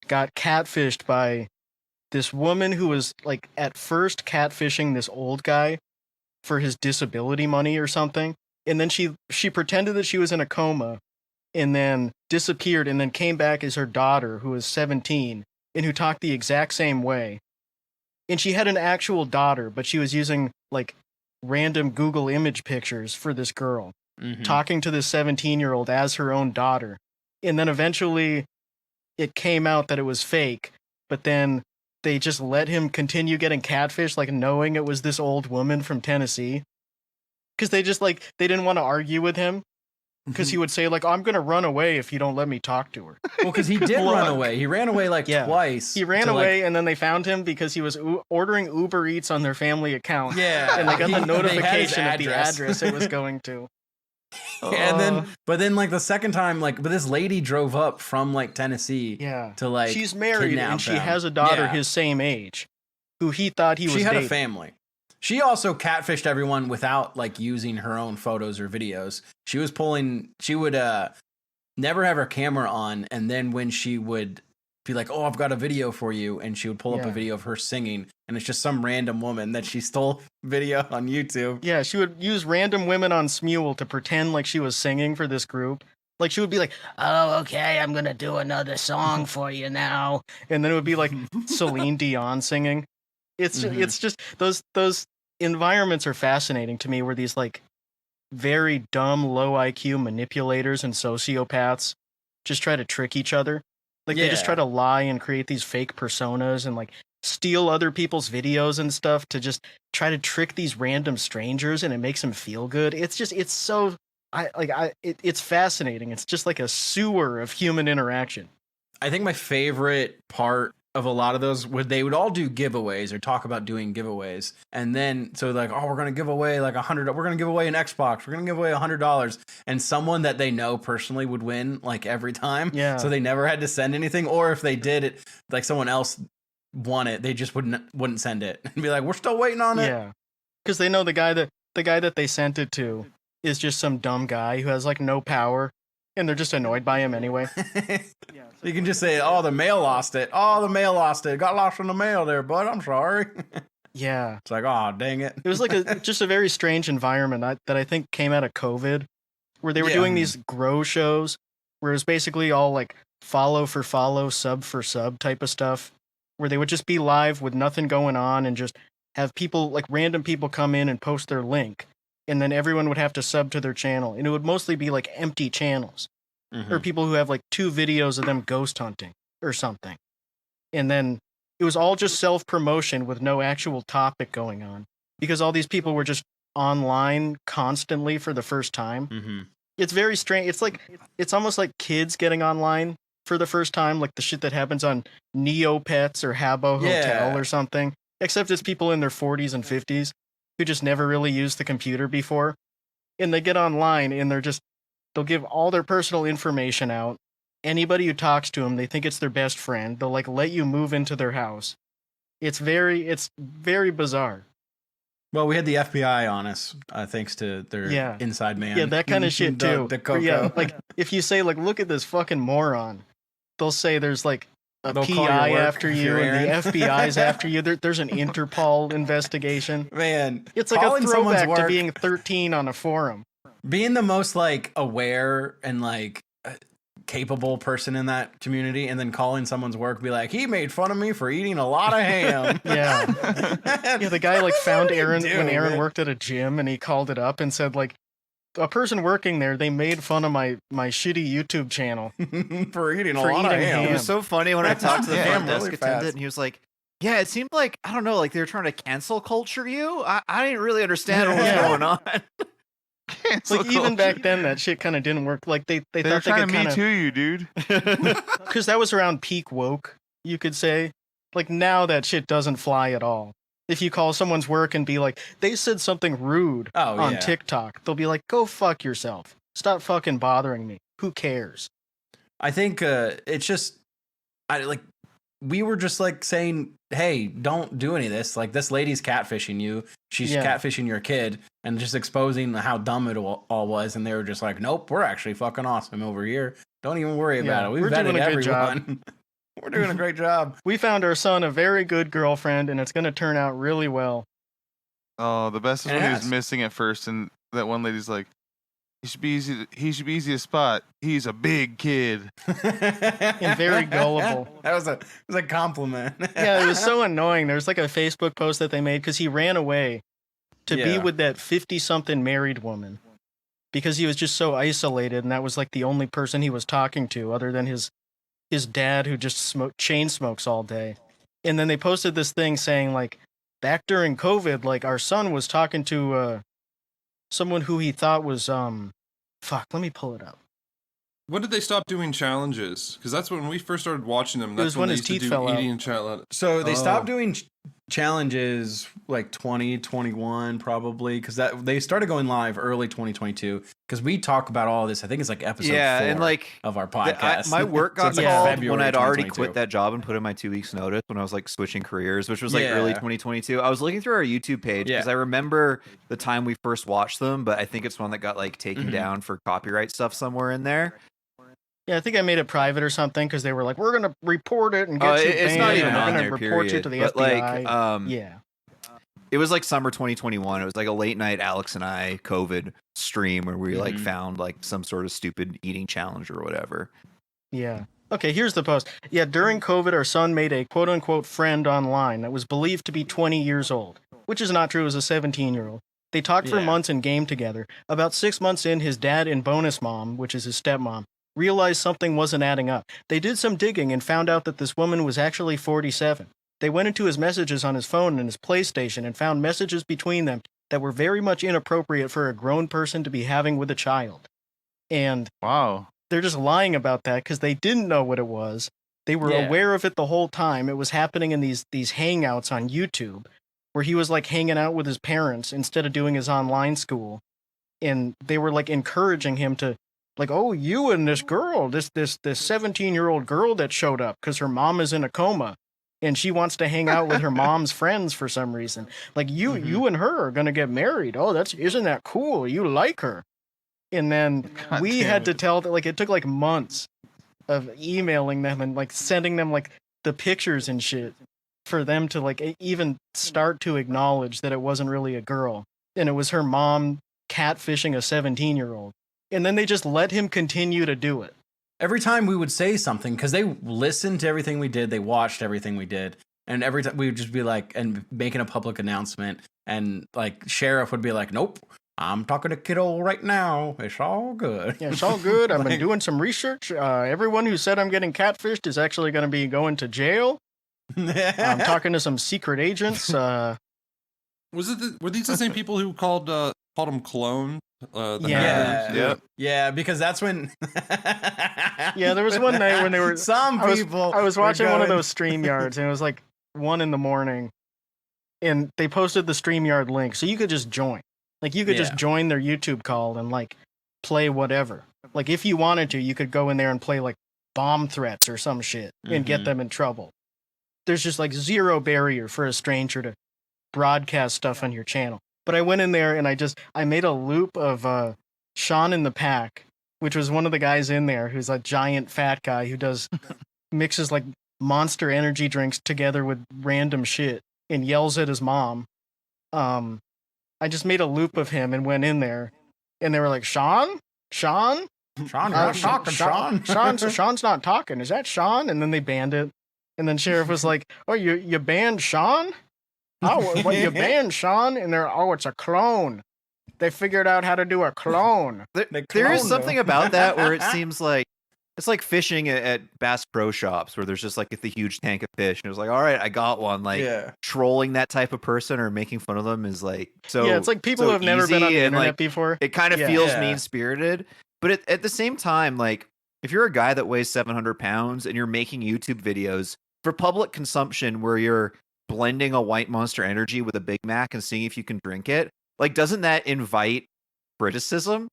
got catfished by this woman who was like at first catfishing this old guy for his disability money or something. And then she pretended that she was in a coma and then disappeared and then came back as her daughter who was 17 and who talked the exact same way. And she had an actual daughter, but she was using like random Google image pictures for this girl, Mhm. talking to this 17-year-old as her own daughter. And then eventually it came out that it was fake, but then they just let him continue getting catfish, like knowing it was this old woman from Tennessee. Because they just like, they didn't want to argue with him. Because he would say like, I'm going to run away if you don't let me talk to her. Well, because he did run away. He ran away like Yeah. twice. He ran to, like- away and then they found him because he was ordering Uber Eats on their family account. Yeah, And they got the they had his notification of the address it was going to. And then, but then, like the second time, like, but this lady drove up from like Tennessee, Yeah. to like She's married kidnap and she them. has a daughter Yeah. his same age, who he thought he was She had dating. a family. She also catfished everyone without like using her own photos or videos. She was pulling. She would never have her camera on, and then when she would be like, "Oh, I've got a video for you," and she would pull up a Yeah. video of her singing, and it's just some random woman that she stole video on YouTube. Yeah, she would use random women on Smule to pretend like she was singing for this group. Like she would be like, "Oh, okay, I'm gonna do another song for you now," and then it would be like Celine Dion singing. It's just those environments are fascinating to me, where these like very dumb, low IQ manipulators and sociopaths just try to trick each other. Like they just Yeah. try to lie and create these fake personas and like steal other people's videos and stuff to just try to trick these random strangers, and it makes them feel good. It's so it's fascinating. It's just like a sewer of human interaction. I think my favorite part of a lot of those they would all do giveaways or talk about doing giveaways, and then so like, oh, we're gonna give away like $100. We're gonna give away an Xbox. We're gonna give away $100, and someone that they know personally would win like every time. Yeah. So they never had to send anything, or if they did it, like someone else won it, they just wouldn't send it and be like, we're still waiting on it. Yeah, because they know the guy that they sent it to is just some dumb guy who has like no power, and they're just annoyed by him anyway. You can just say, "Oh, the mail lost it. Oh, the mail lost it. Got lost in the mail there, bud. I'm sorry." Yeah. It's like, oh, dang it. It was like just a very strange environment that I think came out of COVID, where they were doing these grow shows, where it was basically all like follow for follow, sub for sub type of stuff, where they would just be live with nothing going on and just have people, like random people come in and post their link, and then everyone would have to sub to their channel, and it would mostly be like empty channels, or people who have like 2 videos of them ghost hunting or something. And then it was all just self-promotion with no actual topic going on, because all these people were just online constantly for the first time. It's very strange. It's almost like kids getting online for the first time, like the shit that happens on Neopets or Habbo Hotel or something, except it's people in their 40s and 50s who just never really used the computer before, and they get online and they'll give all their personal information out. Anybody who talks to them, they think it's their best friend. They'll like let you move into their house. It's very bizarre. Well, we had the FBI on us, thanks to their inside man. Yeah, that kind of shit too. The Coco. Yeah, like if you say like, look at this fucking moron, they'll say there's like a They'll call PI your work after if you you're and Aaron. the FBI's after you. There's an Interpol investigation. Man, It's like a calling someone's throwback to work- being 13 on a forum. being the most like aware and like capable person in that community, and then calling someone's work, be like, he made fun of me for eating a lot of ham. Yeah. Yeah, the guy like found What are you Aaron doing, when Aaron man? worked at a gym, and he called it up and said like, a person working there, they made fun of my shitty YouTube channel. for eating a For lot of eating ham. It was so funny when I talked to the Ham front desk really attendant, fast. and he was like, "Yeah, it seemed like I don't know, like they were trying to cancel culture you. I didn't really understand what was Yeah. going on." Cancel Like even culture. back then, that shit kind of didn't work. Like they They were thought they trying could to me kind of, too you, dude. because that was around peak woke, you could say. Like now that shit doesn't fly at all. If you call someone's work and be like, they said something rude on yeah. TikTok, they'll be like, go fuck yourself. Stop fucking bothering me. Who cares? I think it's just, we were just like saying, hey, don't do any of this. Like, this lady's catfishing you. She's Yeah. catfishing your kid, and just exposing how dumb it all was. And they were just like, nope, we're actually fucking awesome over here. Don't even worry about Yeah, it. We've we're vetted doing a good job. everyone. We're doing a great job. We found our son a very good girlfriend, and it's going to turn out really well. Oh, the best is when he was Yes. missing at first, and that one lady's like, he should be easy to spot. He's a big kid. And very gullible. That was a compliment. Yeah, it was so annoying. There's like a Facebook post that they made because he ran away to be Yeah. with that 50-something married woman because he was just so isolated, and that was like the only person he was talking to other than his dad, who just chain smokes all day. And then they posted this thing saying like, back during COVID, like our son was talking to someone who he thought was fuck, let me pull it up. When did they stop doing challenges? Because that's when we first started watching them. It That's was when they his used to teeth do fell out. eating challenge. So they Oh. stopped doing challenges like 2021 probably, because that they started going live early 2022, because we talk about all this. I think it's like episode 4 and like of our the- podcast. my work So got it's like called February when I'd already 2022. quit that job and put in my 2 weeks notice when I was like switching careers, which was like early Yeah. 2022. I was looking through our YouTube page because Yeah. I remember the time we first watched them, but I think it's one that got like taken Mhm. down for copyright stuff somewhere in there. Yeah, I think I made it private or something because they were like, we're gonna report it and get you It's not banned, even and we're on gonna there, report you period. to the But FBI. like, Yeah. it was like summer 2021. It was like a late night Alex and I COVID stream where we like Mhm. found like some sort of stupid eating challenge or whatever. Yeah. Okay, here's the post. Yeah, during COVID, our son made a quote unquote friend online that was believed to be 20 years old, which is not true. It was a 17-year-old. They talked for Yeah. months and gamed together. About 6 months in, his dad and bonus mom, which is his stepmom, realized something wasn't adding up. They did some digging and found out that this woman was actually 47. They went into his messages on his phone and his PlayStation and found messages between them that were very much inappropriate for a grown person to be having with a child. And Wow. they're just lying about that because they didn't know what it was. They were Yeah. aware of it the whole time. It was happening in these hangouts on YouTube where he was like hanging out with his parents instead of doing his online school. And they were like encouraging him to like, oh, you and this girl, this 17-year-old girl that showed up because her mom is in a coma and she wants to hang out with her mom's friends for some reason. Like you and her are gonna get married. Oh, isn't that cool? You like her. And then God we damn had to it. tell that, like, it took like months of emailing them and like sending them like the pictures and shit for them to like even start to acknowledge that it wasn't really a girl and it was her mom catfishing a 17-year-old. And then they just let him continue to do it. Every time we would say something, because they listened to everything we did, they watched everything we did, and every time we would just be like, and making a public announcement, and like sheriff would be like, "Nope, I'm talking to kiddo right now. It's all good." Yeah, it's all good. I've been Like- doing some research. Everyone who said I'm getting catfished is actually going to be going to jail. I'm talking to some secret agents. Was it? Were these the same people who called him clone? The Yeah. hackers? Yep. Yeah, because that's when. Yeah, there was one night when they were. Some I was, people. I was were watching one of going- those StreamYards, and it was like 1 a.m, and they posted the StreamYard link, so you could just join. Like you could just Yeah. join their YouTube call and like play whatever. Like if you wanted to, you could go in there and play like bomb threats or some shit and get Mhm. them in trouble. There's just like zero barrier for a stranger to broadcast stuff on your channel. But I went in there and I made a loop of Sean in the Pack, which was one of the guys in there who's a giant fat guy who does mixes like Monster energy drinks together with random shit and yells at his mom. I just made a loop of him and went in there, and they were like, Sean, Sean, you're not talking, Sean. Sean's not talking. Is that Sean? And then they banned it. And then Sheriff was like, "Oh, you banned Sean? Oh, what you banned Sean?" And they're, "Oh, it's a clone. They figured out how to do a clone." There cloned is him. something about that where it seems like it's like fishing at Bass Pro Shops where there's just like the huge tank of fish and it was like, all right, I got one. Like Yeah. trolling that type of person or making fun of them is like so. Yeah, it's like people so who have never been on easy the and, internet like, before. It kind of Yeah. feels Yeah. mean spirited, but at the same time, like if you're a guy that weighs 700 pounds and you're making YouTube videos for public consumption where you're blending a white Monster Energy with a Big Mac and seeing if you can drink it, like doesn't that invite criticism?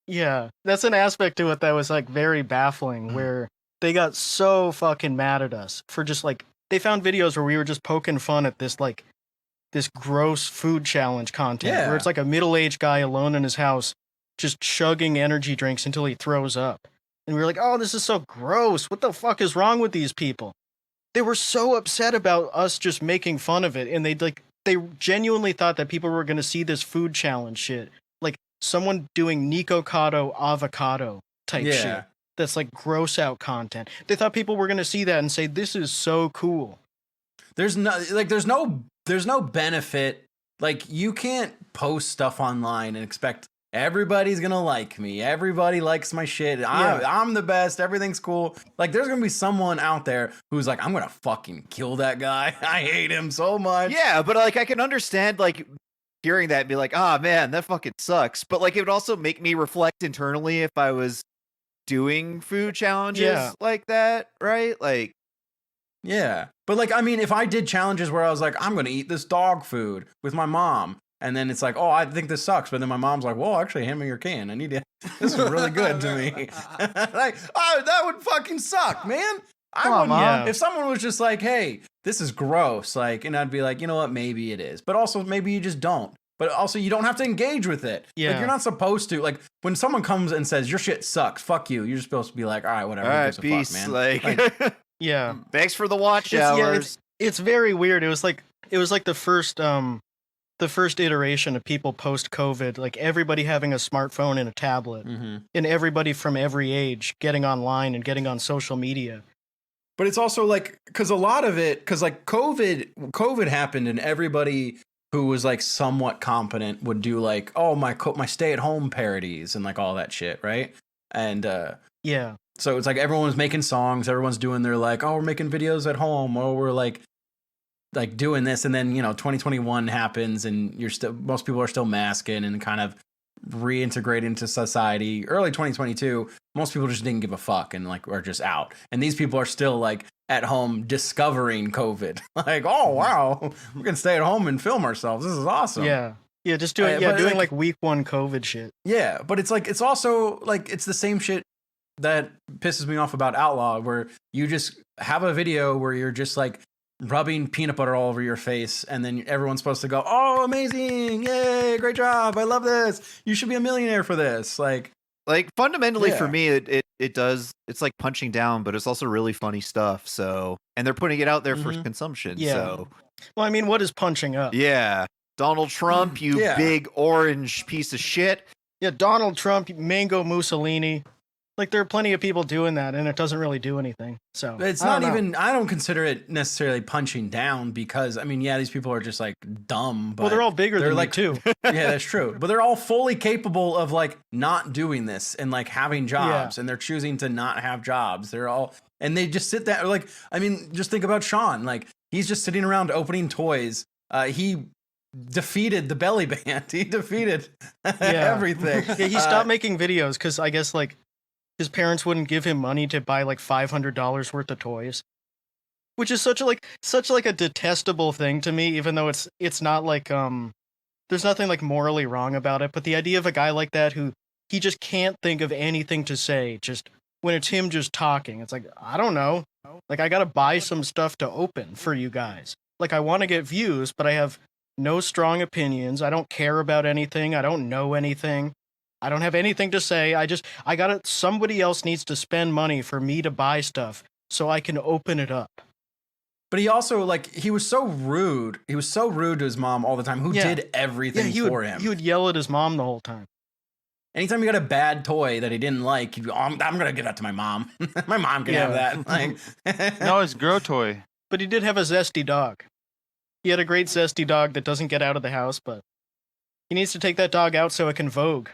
Yeah, that's an aspect to it that was like very baffling, where they got so fucking mad at us for just like they found videos where we were just poking fun at this like this gross food challenge content Yeah. where it's like a middle-aged guy alone in his house just chugging energy drinks until he throws up. And we were like, "Oh, this is so gross. What the fuck is wrong with these people?" They were so upset about us just making fun of it, and they genuinely thought that people were going to see this food challenge shit. Like someone doing Nikocado avocado type Yeah. shit. That's like gross out content. They thought people were going to see that and say, "This is so cool." There's no benefit. Like you can't post stuff online and expect everybody's gonna like me. Everybody likes my shit. I'm the best. Everything's cool. Like there's gonna be someone out there who's like, I'm gonna fucking kill that guy. I hate him so much. Yeah, but like I can understand like hearing that and be like, "Ah, man, that fucking sucks." But like it would also make me reflect internally if I was doing food challenges Yeah. like that, right? Like Yeah. But like, I mean, if I did challenges where I was like, I'm gonna eat this dog food with my mom, and then it's like, oh, I think this sucks, but then my mom's like, well, actually, hand me your can. I need to. This is really good to me. Like, oh, that would fucking suck, man. I Come on, wouldn't. Mom. If someone was just like, hey, this is gross, like, and I'd be like, you know what, maybe it is, but also maybe you just don't. But also, you don't have to engage with it. Yeah. Like, you're not supposed to. Like, when someone comes and says your shit sucks, fuck you. You're just supposed to be like, all right, whatever. all Who right, gives a peace. fuck, man. Like, Yeah. thanks for the watch It's- yeah, hours. It's very weird. It was like the first iteration of people post COVID, like everybody having a smartphone and a tablet, Mhm. and everybody from every age getting online and getting on social media. But it's also like, because a lot of it, because like COVID happened, and everybody who was like somewhat competent would do like, oh, my stay at home parodies and like all that shit, right? And Yeah. so it's like everyone's making songs, everyone's doing their like, oh, we're making videos at home, or we're like doing this, and then 2021 happens, and most people are still masking and kind of reintegrate into society. Early 2022, most people just didn't give a fuck and like are just out, and these people are still like at home discovering COVID. Like, oh wow, we can stay at home and film ourselves. This is awesome. Yeah. Yeah, just doing but, doing like- like week 1 COVID shit. Yeah, but it's like it's also like it's the same shit that pisses me off about Outlaw, where you just have a video where you're just like rubbing peanut butter all over your face, and then everyone's supposed to go, "Oh, amazing! Yay, great job! I love this. You should be a millionaire for this." Like fundamentally for Yeah. me, it does. It's like punching down, but it's also really funny stuff. So, and they're putting it out there for Mhm. consumption. Yeah. So, Well, I mean, what is punching up? yeah, Donald Trump, you Yeah. big orange piece of shit. Yeah, Donald Trump, Mango Mussolini. Like, there are plenty of people doing that, and it doesn't really do anything. So it's I not don't know. even. I don't consider it necessarily punching down because I mean, yeah, these people are just like dumb. But Well, they're all bigger they're than like- me too. yeah, that's true. But they're all fully capable of like not doing this and like having jobs, and they're choosing to not have jobs. They're all, and they just sit there. Like, I mean, just think about Sean. Like, he's just sitting around opening toys. He defeated the belly band. He defeated everything. Yeah, he stopped making videos because I guess like his parents wouldn't give him money to buy like $500 worth of toys, which is such like a detestable thing to me. Even though it's not like there's nothing like morally wrong about it, but the idea of a guy like that who he just can't think of anything to say, just when it's him just talking, it's like, I don't know, like I gotta buy some stuff to open for you guys. Like I want to get views, but I have no strong opinions. I don't care about anything. I don't know anything. I don't have anything to say. Somebody else needs to spend money for me to buy stuff so I can open it up. But he also like he was so rude. He was so rude to his mom all the time. Who Yeah. did everything for him? He would yell at his mom the whole time. Anytime he got a bad toy that he didn't like, he'd go, I'm gonna give that to my mom. My mom can have that. Like, No, it's grow toy. But he did have a zesty dog. He had a great zesty dog that doesn't get out of the house, but he needs to take that dog out so it can vogue.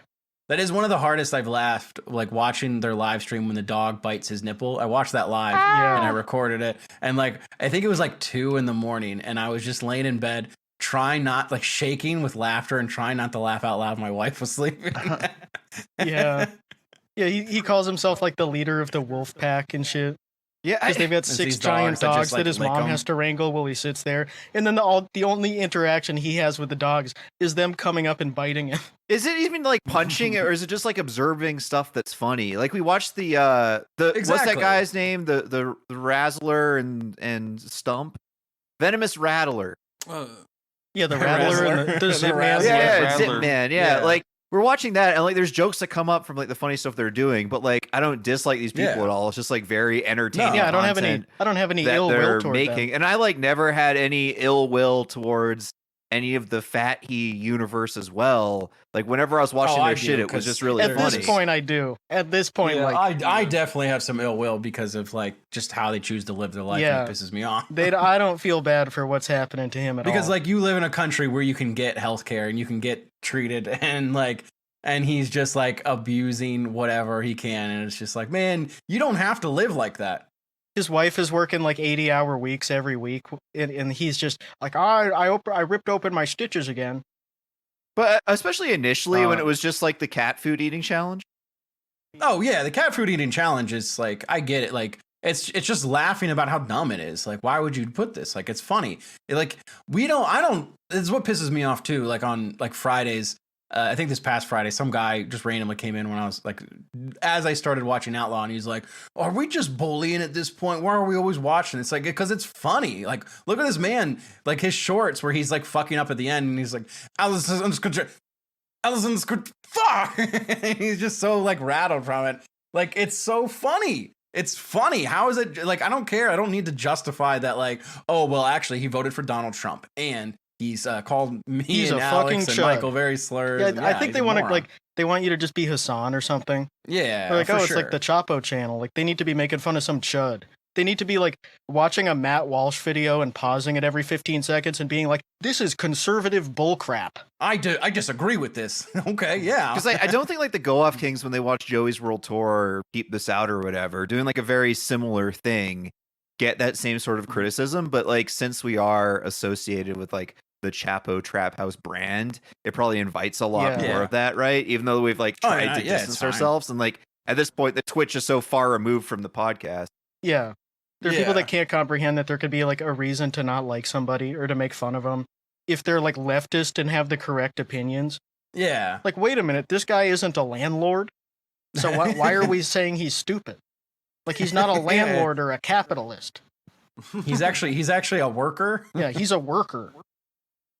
that is one of the hardest I've laughed, like watching their live stream when the dog bites his nipple. I watched that live Yeah. and I recorded it. And like, I think it was like 2 a.m. and I was just laying in bed, trying not like shaking with laughter and trying not to laugh out loud. My wife was sleeping. Yeah. Yeah, he calls himself like the leader of the wolf pack and shit. Yeah, Because they've got It's 6 these giant dogs that just, dogs that like, his lick mom 'em. has to wrangle while he sits there. And then the only interaction he has with the dogs is them coming up and biting him. is it even like punching or is it just like observing stuff that's funny? Like we watched the what's Exactly. that guy's name? The Razzler and Stump, Venomous Rattler. Yeah, the The Rattler and Razzler. the The Zip Man. Razzler. Yeah, Rattler. Zipman. Yeah. Yeah, like we're watching that, and like there's jokes that come up from like the funny stuff they're doing, but like I don't dislike these people Yeah. at all. It's just like very entertaining. Yeah, I don't have any content that ill will they're toward making, them. and I like never had any ill will towards any of the Fat He universe as well. Like whenever I was watching I their do, shit, it was 'cause just really At funny. this point, I do. At this point, Yeah, like I definitely have some ill will because of like just how they choose to live their life. Yeah. And it pisses me off. I don't feel bad for what's happening to him at Because all. like you live in a country where you can get healthcare and you can get treated and he's just like abusing whatever he can, and it's just like, man, you don't have to live like that. his wife is working like 80-hour weeks every week, and he's just like, I ripped open my stitches again. But especially initially when Uh, it was just like the cat food eating challenge. Oh yeah, the cat food eating challenge is like, I get it. Like it's just laughing about how dumb it is. Like, why would you put this? Like, it's funny. Like I don't. This is what pisses me off too. Like on like Fridays. I think this past Friday, some guy just randomly came in when I was like, as I started watching Outlaw, and he's like, "Are we just bullying at this point? Why are we always watching?" It's like, because it's funny. Like, look at this man, like his shorts where he's like fucking up at the end, and he's like, Allison's fuck. He's just so like rattled from it. Like, it's so funny. It's funny. How is it? Like, I don't care. I don't need to justify that. Like, oh well, actually, he voted for Donald Trump, and he's called me He's and a Alex fucking and chud. Michael very slurs. Yeah, and I think he's they a want to moron. like they want you to just be Hassan or something. Yeah, Or like, for oh, it's sure. like the Chapo channel. Like they need to be making fun of some chud. They need to be like watching a Matt Walsh video and pausing it every 15 seconds and being like, "This is conservative bullcrap." I disagree with this. Okay, yeah. Because I don't think like the Go Off Kings when they watch Joey's World Tour or Keep This Out or whatever, doing like a very similar thing, get that same sort of criticism. But like since we are associated with like the Chapo Trap House brand, it probably invites a lot Yeah. more Yeah. of that, right? Even though we've like Oh, tried yeah, to yeah, it's distance fine. ourselves, and like at this point, the Twitch is so far removed from the podcast. Yeah. There are people Yeah. that can't comprehend that there could be like a reason to not like somebody or to make fun of them if they're like leftist and have the correct opinions. Yeah. Like, wait a minute, this guy isn't a landlord. So why are we saying he's stupid? Like he's not a landlord or a capitalist. He's actually a worker. Yeah, he's a worker.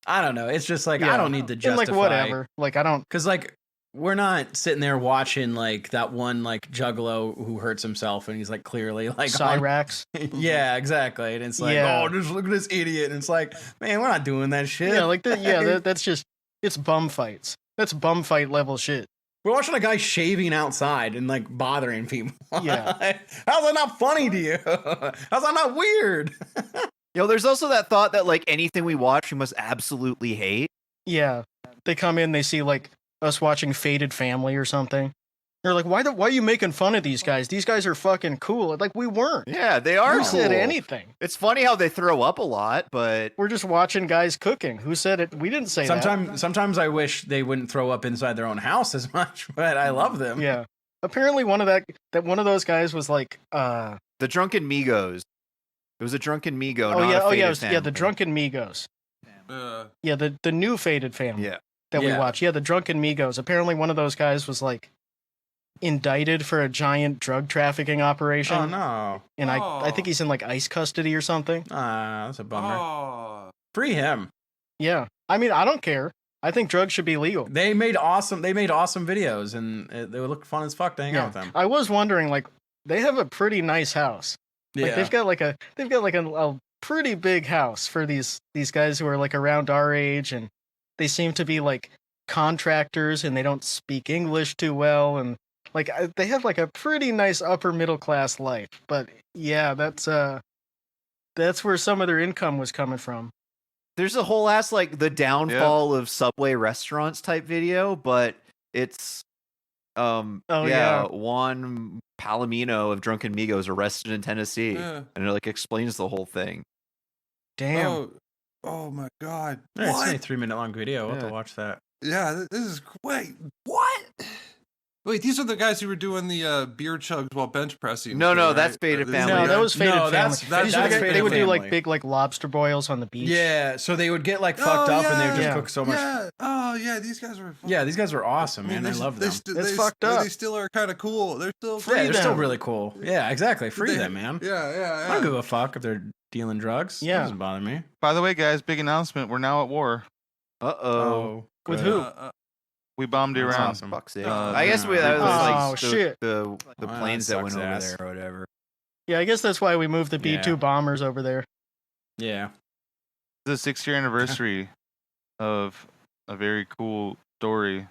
I don't know. It's just like I Yeah. don't need to And justify. like whatever. Like I don't. Because like we're not sitting there watching like that one like juggalo who hurts himself and he's like clearly like on- Cyrax. Yeah, exactly. And it's like, Yeah. oh, just look at this idiot. And it's like, man, we're not doing that shit. Yeah, like that's just it's bum fights. That's bum fight level shit. We're watching a guy shaving outside and like bothering people. Yeah. How's that not funny to you? How's that not weird? There's also that thought that like anything we watch, we must absolutely hate. Yeah, they come in, they see like us watching Fated Family or something. They're like, why are you making fun of these guys? These guys are fucking cool. Like we weren't. Yeah, they are Who cool. said anything? It's funny how they throw up a lot, but We're just watching guys cooking. Who said it? We didn't say that. Sometimes I wish they wouldn't throw up inside their own house as much, but I love them. Yeah. Apparently, one of those guys was like, the Drunken Migos. It was a Drunken Migo. oh not yeah, a Fated yeah, Family. the Drunken Migos. Uh, Yeah, the new Fated Family Yeah. that we Yeah. watch. Yeah, the Drunken Migos. Apparently, one of those guys was like indicted for a giant drug trafficking operation. Oh no. And I think he's in like ICE custody or something. That's a bummer. oh. Free him. Yeah. I mean, I don't care. I think drugs should be legal. They made awesome videos and they would look fun as fuck to hang out with them. I was wondering, like, they have a pretty nice house. Like, they've got like a pretty big house for these guys who are like around our age, and they seem to be like contractors, and they don't speak English too well, and like they have like a pretty nice upper middle class life. But yeah, that's where some of their income was coming from. There's a whole ass like the downfall of Subway restaurants type video, but it's yeah. Juan Palomino of Drunken Migos arrested in Tennessee, Yeah. and it like explains the whole thing. Damn. Oh my god. Yeah, it's What? only a 3-minute long video. I'll have Yeah. to watch that. Yeah, this is wait. What? Wait, these are the guys who were doing the beer chugs while bench pressing. No, shit, no, right? that's Fated This- Family. No, that was Fated No, Family. that's- These are the that's guys- Fated they would do like Family. big like lobster boils on the beach. Yeah, so they would get like fucked up and they would just yeah. cook so much. Yeah. Oh yeah, these guys were. Yeah, these guys were awesome, man. I love them. It's fucked up. They still are kind of cool. They're still. Yeah, they're still them. really cool. Yeah, exactly. Free They- them, man. Yeah. I don't give a fuck if they're dealing drugs. Yeah. It doesn't bother me. By the way, guys, big announcement. We're now at war. Uh-oh. With good. who? We bombed That's Iran. awesome. Fuck's sake. Oh, I guess that was Oh, like shit. the Well, that planes that went sucks over ass. there or whatever. Yeah, I guess that's why we moved the B-2 Yeah. bombers over there. Yeah. The 6-year anniversary of a very cool story.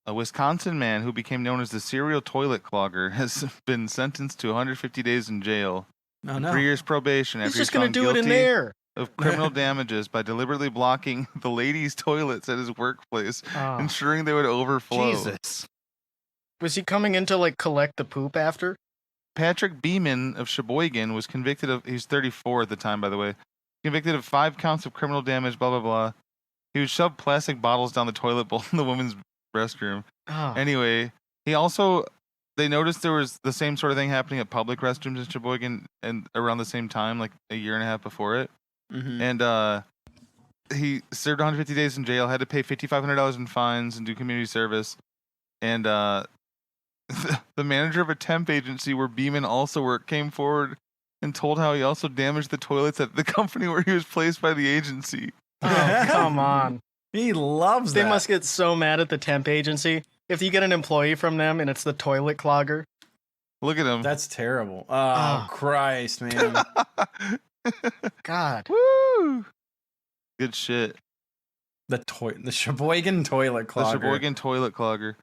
A Wisconsin man who became known as the serial toilet clogger has been sentenced to 150 days in jail, Oh no. 3 years probation He's after just he's gonna found do it in guilty there. of criminal damages by deliberately blocking the ladies' toilets at his workplace, Oh. ensuring they would overflow. Jesus. Was he coming in to like collect the poop after? Patrick Beeman of Sheboygan was convicted of, he's 34 at the time, by the way, convicted of 5 counts of criminal damage, blah, blah, blah. He would shove plastic bottles down the toilet bowl in the women's restroom. Oh. Anyway, they noticed there was the same sort of thing happening at public restrooms in Sheboygan and around the same time, like a year and a half before it. Mhm. And he served 150 days in jail, had to pay $5,500 in fines and do community service. And the manager of a temp agency where Beeman also worked came forward and told how he also damaged the toilets at the company where he was placed by the agency. Oh, come on. He loves They that. must get so mad at the temp agency if you get an employee from them and it's the toilet clogger. Look at him. That's terrible. Oh, Oh. Christ, man. God. Woo! Good shit. the Sheboygan Toilet The Clogger. Sheboygan Toilet Clogger.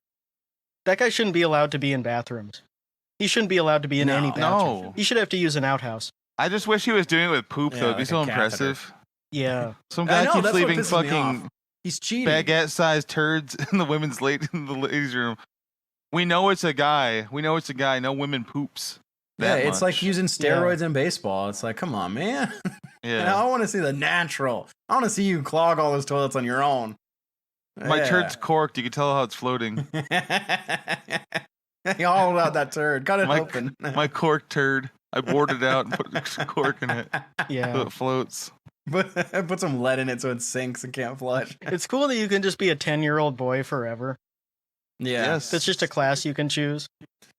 That guy shouldn't be allowed to be in bathrooms. He shouldn't be allowed to be in No. any bathroom. No. He should have to use an outhouse. I just wish he was doing it with poop, Yeah, though. It'd be like so a catheter. impressive. Yeah. Some I guy know, keeps that's what leaving pisses me fucking off. He's cheating. baguette-sized turds in the ladies' room. We know it's a guy. No women poops. Yeah, that it's like much. using steroids in baseball. It's like, come on, man. Yeah. I want to see the natural. I want to see you clog all those toilets on your own. My Yeah. turd's corked. You can tell how it's floating. You hold out that turd. Cut it My- open. My cork turd. I bored it out and put some cork in it so Yeah. it floats. Put some lead in it so it sinks and can't flush. It's cool that you can just be a 10-year-old boy forever. Yeah. Yes. That's just a class you can choose.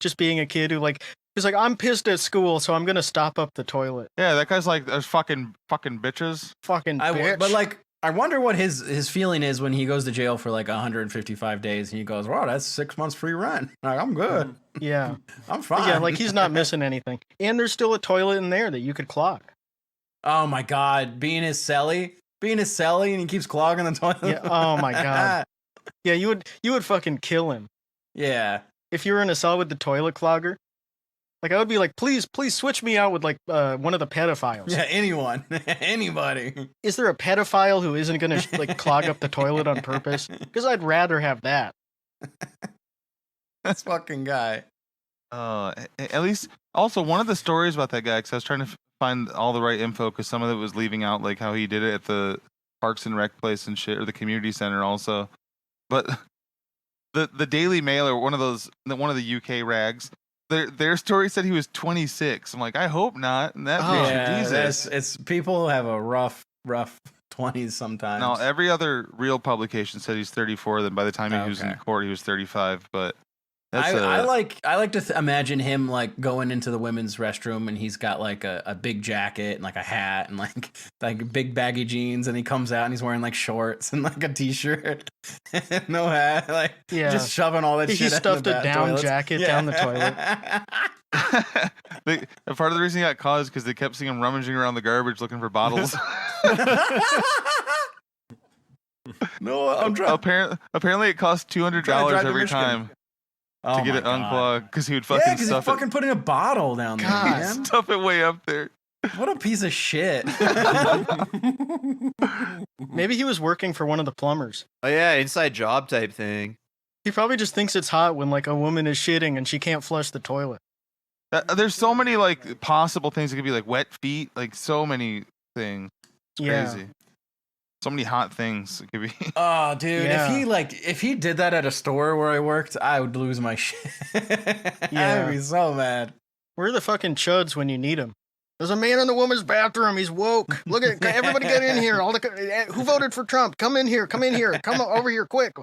Just being a kid who like He's like, I'm pissed at school, so I'm gonna stop up the toilet. Yeah, that guy's like, there's fucking bitches. Fucking bitch. But like, I wonder what his feeling is when he goes to jail for like 155 days and he goes, wow, that's 6 months free rent. Like, I'm good. Yeah. I'm fine. Yeah, like he's not missing anything. And there's still a toilet in there that you could clog. Oh my God. Being his celly and he keeps clogging the toilet. Yeah. Oh my God. Yeah, you would fucking kill him. Yeah. If you were in a cell with the toilet clogger. Like, I would be like, please switch me out with, like, one of the pedophiles. Yeah, anyone. Anybody. Is there a pedophile who isn't going to, like, clog up the toilet on purpose? Because I'd rather have that. This fucking guy. At least, also, one of the stories about that guy, because I was trying to find all the right info, because some of it was leaving out, like, how he did it at the Parks and Rec place and shit, or the community center also. But the Daily Mail, or one of the UK rags, their story said he was 26. I'm like, I hope not. And that Jesus. It's people have a rough 20s sometimes. No, every other real publication said he's 34. Then by the time he was in court, he was 35. But that's I like to imagine him like going into the women's restroom and he's got like a big jacket and like a hat and like big baggy jeans, and he comes out and he's wearing like shorts and like a t-shirt, no hat, like just shoving all that shit. He stuffed a down jacket down the toilet. Part of the reason he got caught is because they kept seeing him rummaging around the garbage looking for bottles. No, I'm trying. Apparently, it costs $200 every time. To get it unclogged, because he would fucking stuff fucking putting a bottle down there. Man. Stuff it way up there. What a piece of shit. Maybe he was working for one of the plumbers. Oh yeah, inside job type thing. He probably just thinks it's hot when like a woman is shitting and she can't flush the toilet. There's so many like possible things. It could be like wet feet, like so many things. It's crazy. So many hot things it could be. Oh, dude! If he did that at a store where I worked, I would lose my shit. I'd be so mad. Where are the fucking chuds when you need them? There's a man in the woman's bathroom. He's woke. Look at everybody, get in here. Who voted for Trump? Come in here. Come over here quick.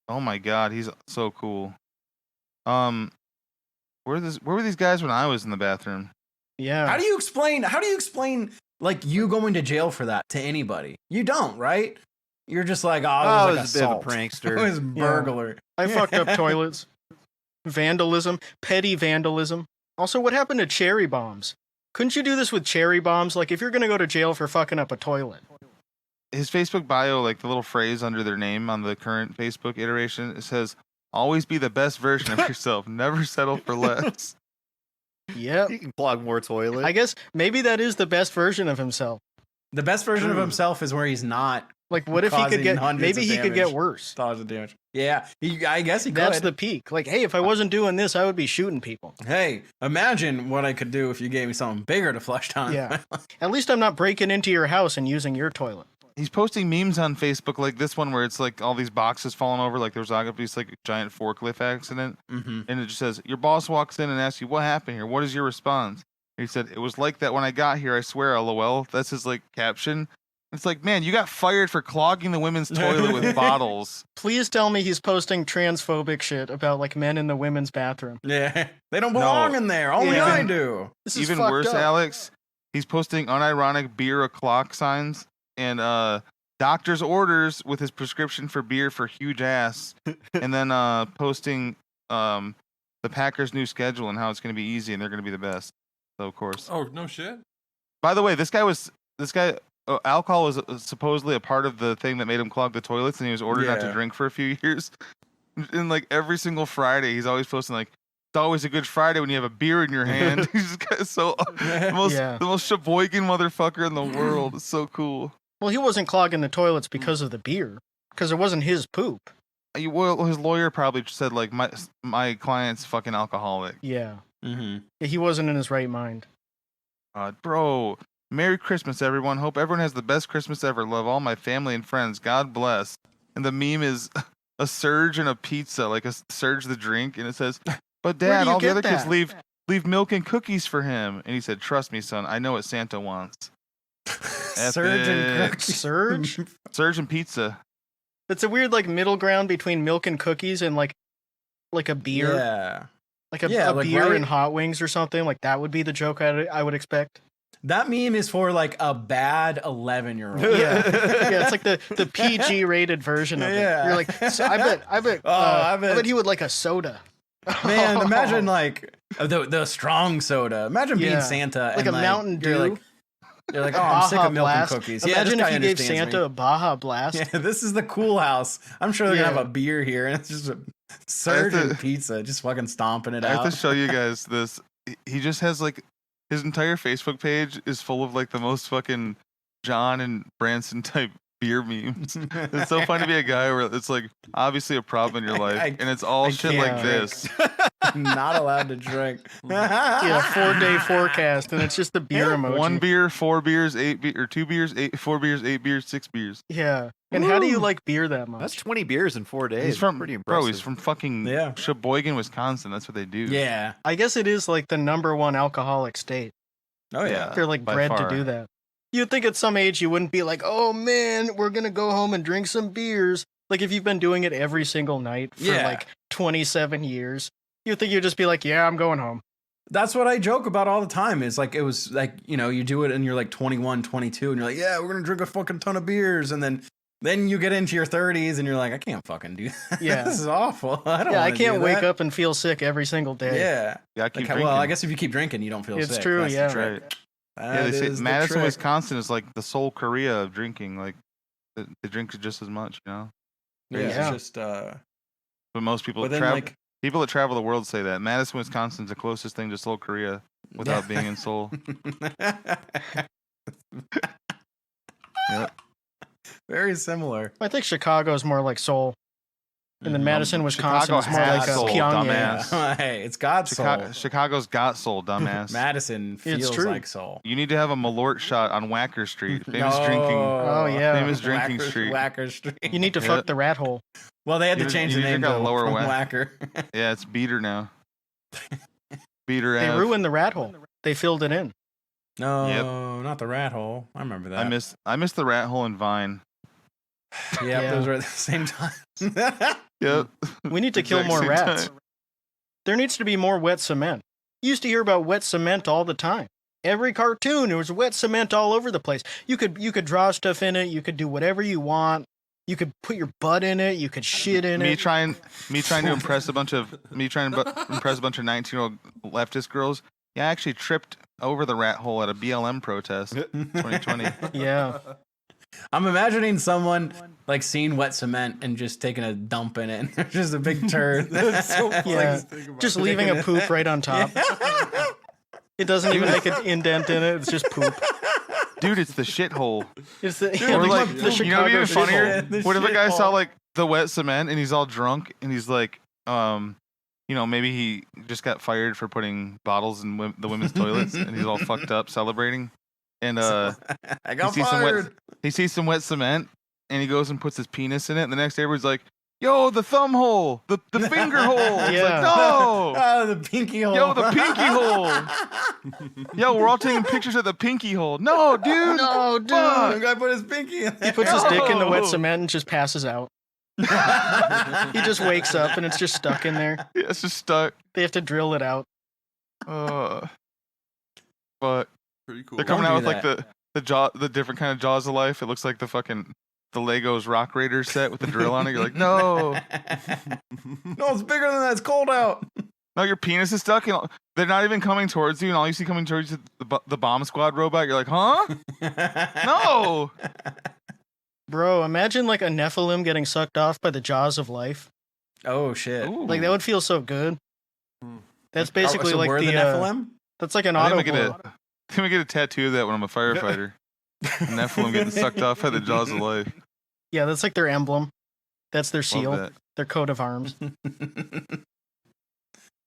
Oh my God, he's so cool. Where were these guys when I was in the bathroom? Yeah. How do you explain? Like you going to jail for that to anybody? You don't, right? You're just like, it was a a bit of a prankster. It was burglar. I fucked up toilets. Vandalism, petty vandalism. Also, what happened to cherry bombs? Couldn't you do this with cherry bombs? Like, if you're gonna go to jail for fucking up a toilet. His Facebook bio, like the little phrase under their name on the current Facebook iteration, it says, "Always be the best version of yourself. Never settle for less." Yep. He can clog more toilets. I guess maybe that is the best version of himself. The best version of himself is where he's not. Like, what if he could get? Maybe he could get worse. Tons of damage. Yeah, I guess he could. That's the peak. Like, hey, if I wasn't doing this, I would be shooting people. Hey, imagine what I could do if you gave me something bigger to flush down. Yeah. At least I'm not breaking into your house and using your toilet. He's posting memes on Facebook like this one where it's like all these boxes falling over, like there was obviously like a giant forklift accident, and it just says, "Your boss walks in and asks you what happened here. What is your response?" And he said, "It was like that when I got here. I swear, LOL." That's his like caption. It's like, man, you got fired for clogging the women's toilet with bottles. Please tell me he's posting transphobic shit about like men in the women's bathroom. Yeah, they don't belong in there. Only I do. This is even fucked worse, up. Alex. He's posting unironic beer o'clock signs and doctor's orders with his prescription for beer for huge ass, and then posting the Packers' new schedule and how it's going to be easy and they're going to be the best. So of course. Oh no shit. By the way, this guy. Alcohol was supposedly a part of the thing that made him clog the toilets, and he was ordered not to drink for a few years. And like every single Friday, he's always posting like, "It's always a good Friday when you have a beer in your hand." He's just the most Sheboygan motherfucker in the world. It's so cool. Well, he wasn't clogging the toilets because of the beer, because it wasn't his poop. Well, his lawyer probably said like, my client's fucking alcoholic. Yeah. He wasn't in his right mind. Bro. Merry Christmas, everyone. Hope everyone has the best Christmas ever. Love all my family and friends. God bless. And the meme is a Surge and a pizza, like a Surge the drink, and it says, "But Dad, all the other kids leave milk and cookies for him." And he said, "Trust me, son. I know what Santa wants." Surge and cookies. Surge and pizza. It's a weird like middle ground between milk and cookies and like a beer. Yeah. Like a like, beer right? and hot wings or something. Like that would be the joke I would expect. That meme is for like a bad 11-year-old. Yeah, yeah, it's like the PG rated version of it. Yeah. You're like, so I bet I bet he would like a soda. Man, imagine like the strong soda. Imagine being Yeah. Santa Like and a Mountain Dew. You're like, oh, Baja I'm sick of milk Blast. and cookies. Imagine this if guy you gave understands Santa me. a Baja Blast. Yeah, this is the cool house. I'm sure they're gonna Yeah. have a beer here, and it's just a surge in pizza, just fucking stomping it I out. have to show you guys this. He just has like his entire Facebook page is full of like the most fucking John and Branson type beer memes. It's so fun to be a guy where it's like obviously a problem in your life, and it's all I shit can't like drink. this. Not allowed to drink. Yeah, 4-day forecast, and it's just the beer emoji. 1 beer, 4 beers, 8 beer, or 2 beers, 4 beers, 8 beers, 6 beers. Yeah, and how do you like beer that much? That's 20 beers in 4 days. He's from pretty impressive. bro. He's from fucking Yeah. Sheboygan, Wisconsin. That's what they do. Yeah. I guess it is like the #1 alcoholic state. Oh yeah. They're like by bred far. to do that. You'd think at some age you wouldn't be like, oh man, we're gonna go home and drink some beers. Like if you've been doing it every single night for Yeah. like 27 years, you'd think you'd just be like, yeah, I'm going home. That's what I joke about all the time. Is like it was like, you know, you do it and you're like 21, 22, and you're like, yeah, we're gonna drink a fucking ton of beers, and then you get into your 30s and you're like, I can't fucking do that. Yeah. This is awful. I don't. Yeah, I wanna can't do wake that. up and feel sick every single day. Yeah. Yeah, I keep Like, drinking. well, I guess if you keep drinking, you don't feel It's sick. true, That's the yeah. trick. Right. Yeah, they That say is the Madison, trick. Wisconsin is like the Seoul Korea of drinking. Like they drink just as much, you know. Yeah, Yeah. it's just But most people but then travel. like People that travel the world say that Madison, Wisconsin's the closest thing to Seoul Korea without being in Seoul. Yep. Very similar. I think Chicago's more like Seoul. And then Mhm. Madison, Wisconsin Chicago is more has like a soul, Pyongyang. dumbass. Hey, it's God's soul. Chicago's got soul, dumbass. Madison feels true. like soul. You need to have a Malort shot on Whacker Street. Famous drinking. Oh, yeah. Famous drinking Whacker, street. Whacker Street. You need to Yeah. fuck the rat hole. Well, they had to You- change you the need to name go to lower from whack. Whacker. Yeah, it's Beater now. Beater They Ave. ruined the rat hole. They filled it in. No, not the rat hole. I remember that. I miss the rat hole in Vine. Yeah, Yeah. those were at the same time. Yep. We need to kill Exact more same rats. time. There needs to be more wet cement. You used to hear about wet cement all the time. Every cartoon, there was wet cement all over the place. You could draw stuff in it. You could do whatever you want. You could put your butt in it. You could shit in Me it. trying to impress a bunch of 19-year-old leftist girls. Yeah, I actually tripped over the rat hole at a BLM protest 2020. Yeah. I'm imagining someone like seeing wet cement and just taking a dump in it. And there's just a big turd. That's so funny Yeah. to think about. Just leaving a poop right on top. It doesn't even make an indent in it. It's just poop. Dude, it's the shithole. It's the, Or like, the you know, what'd be Chicago even shithole. funnier. The What if a guy saw shithole. like the wet cement and he's all drunk and he's like, you know, maybe he just got fired for putting bottles in the women's toilets and he's all fucked up celebrating. And I got he sees some wet, fired. he sees some wet cement and he goes and puts his penis in it. And the next day, everybody's like, "Yo, the thumb hole, the finger hole." It's Yeah. like, no. Oh, the pinky hole. Yo, the pinky hole. Yo, we're all taking pictures of the pinky hole. No, dude. No, dude. Fuck. The guy put his pinky in there. He puts his dick in the wet No. cement and just passes out. He just wakes up and it's just stuck in there. Yeah, it's just stuck. They have to drill it out. But Pretty cool. they're coming Don't out do with like the different kind of Jaws of Life. It looks like the Legos Rock Raiders set with the drill on it. You're like, no, No, it's bigger than that. It's cold out. no, your penis is stuck. And they're not even coming towards you, and all you see coming towards you is the bomb squad robot. You're like, huh? No. Bro, imagine like a Nephilim getting sucked off by the jaws of life. Oh shit. Ooh. Like that would feel so good. Hmm. That's basically so like we're the Nephilim. that's like an I auto think I'm gonna get a tattoo of that when I'm a firefighter. Nephilim getting sucked off by the jaws of life. Yeah, that's like their emblem. That's their Love seal, that. their coat of arms.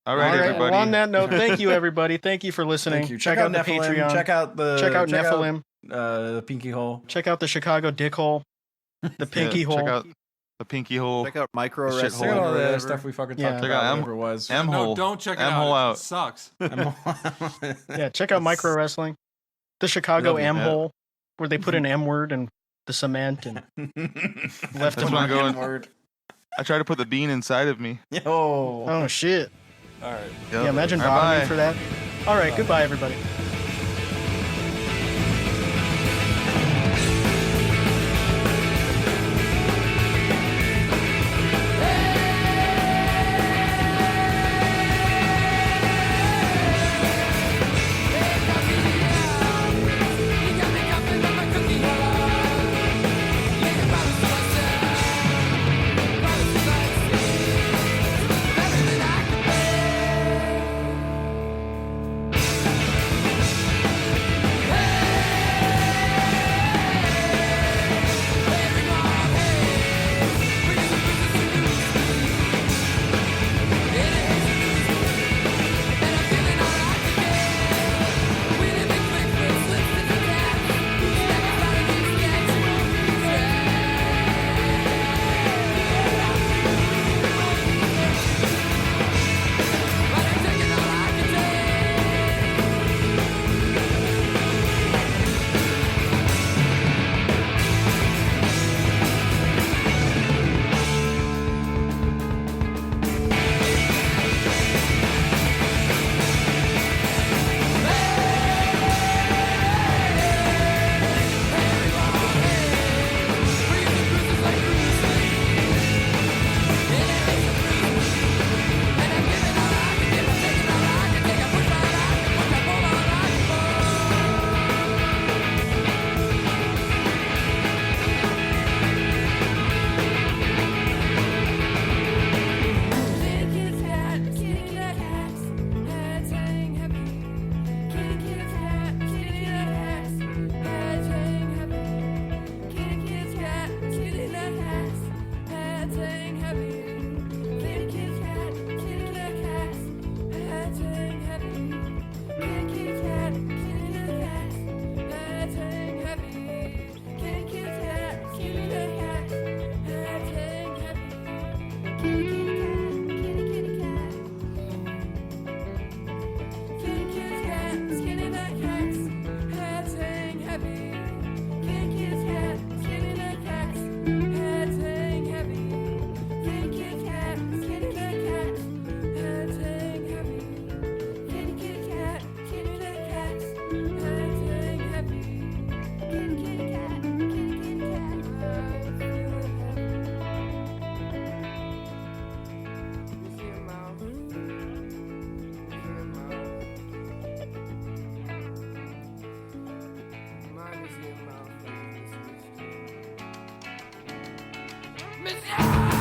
All right, everybody. Well, on that note, thank you everybody. Thank you for listening. Thank you. Check Check out the Nephilim. Patreon. Check out Nephilim. The pinky hole. Check out the Chicago dick hole. The pinky Yeah, hole. Check out the pinky hole. Check out micro The shit wrestling. Check out hole. all or the whatever. stuff we fucking Yeah. talked Check about. out Whatever it was. M No, hole. don't check it M out. hole It out. sucks. Yeah, check out micro wrestling. The Chicago Love you, M yeah. hole, where they put an M word and the cement and left That's and where I'm right. going. Word. I tried to put the bean inside of me. Yo. Oh shit. All right. Yeah, imagine All right, bottoming bye. for that. All right, goodbye, everybody. Midget!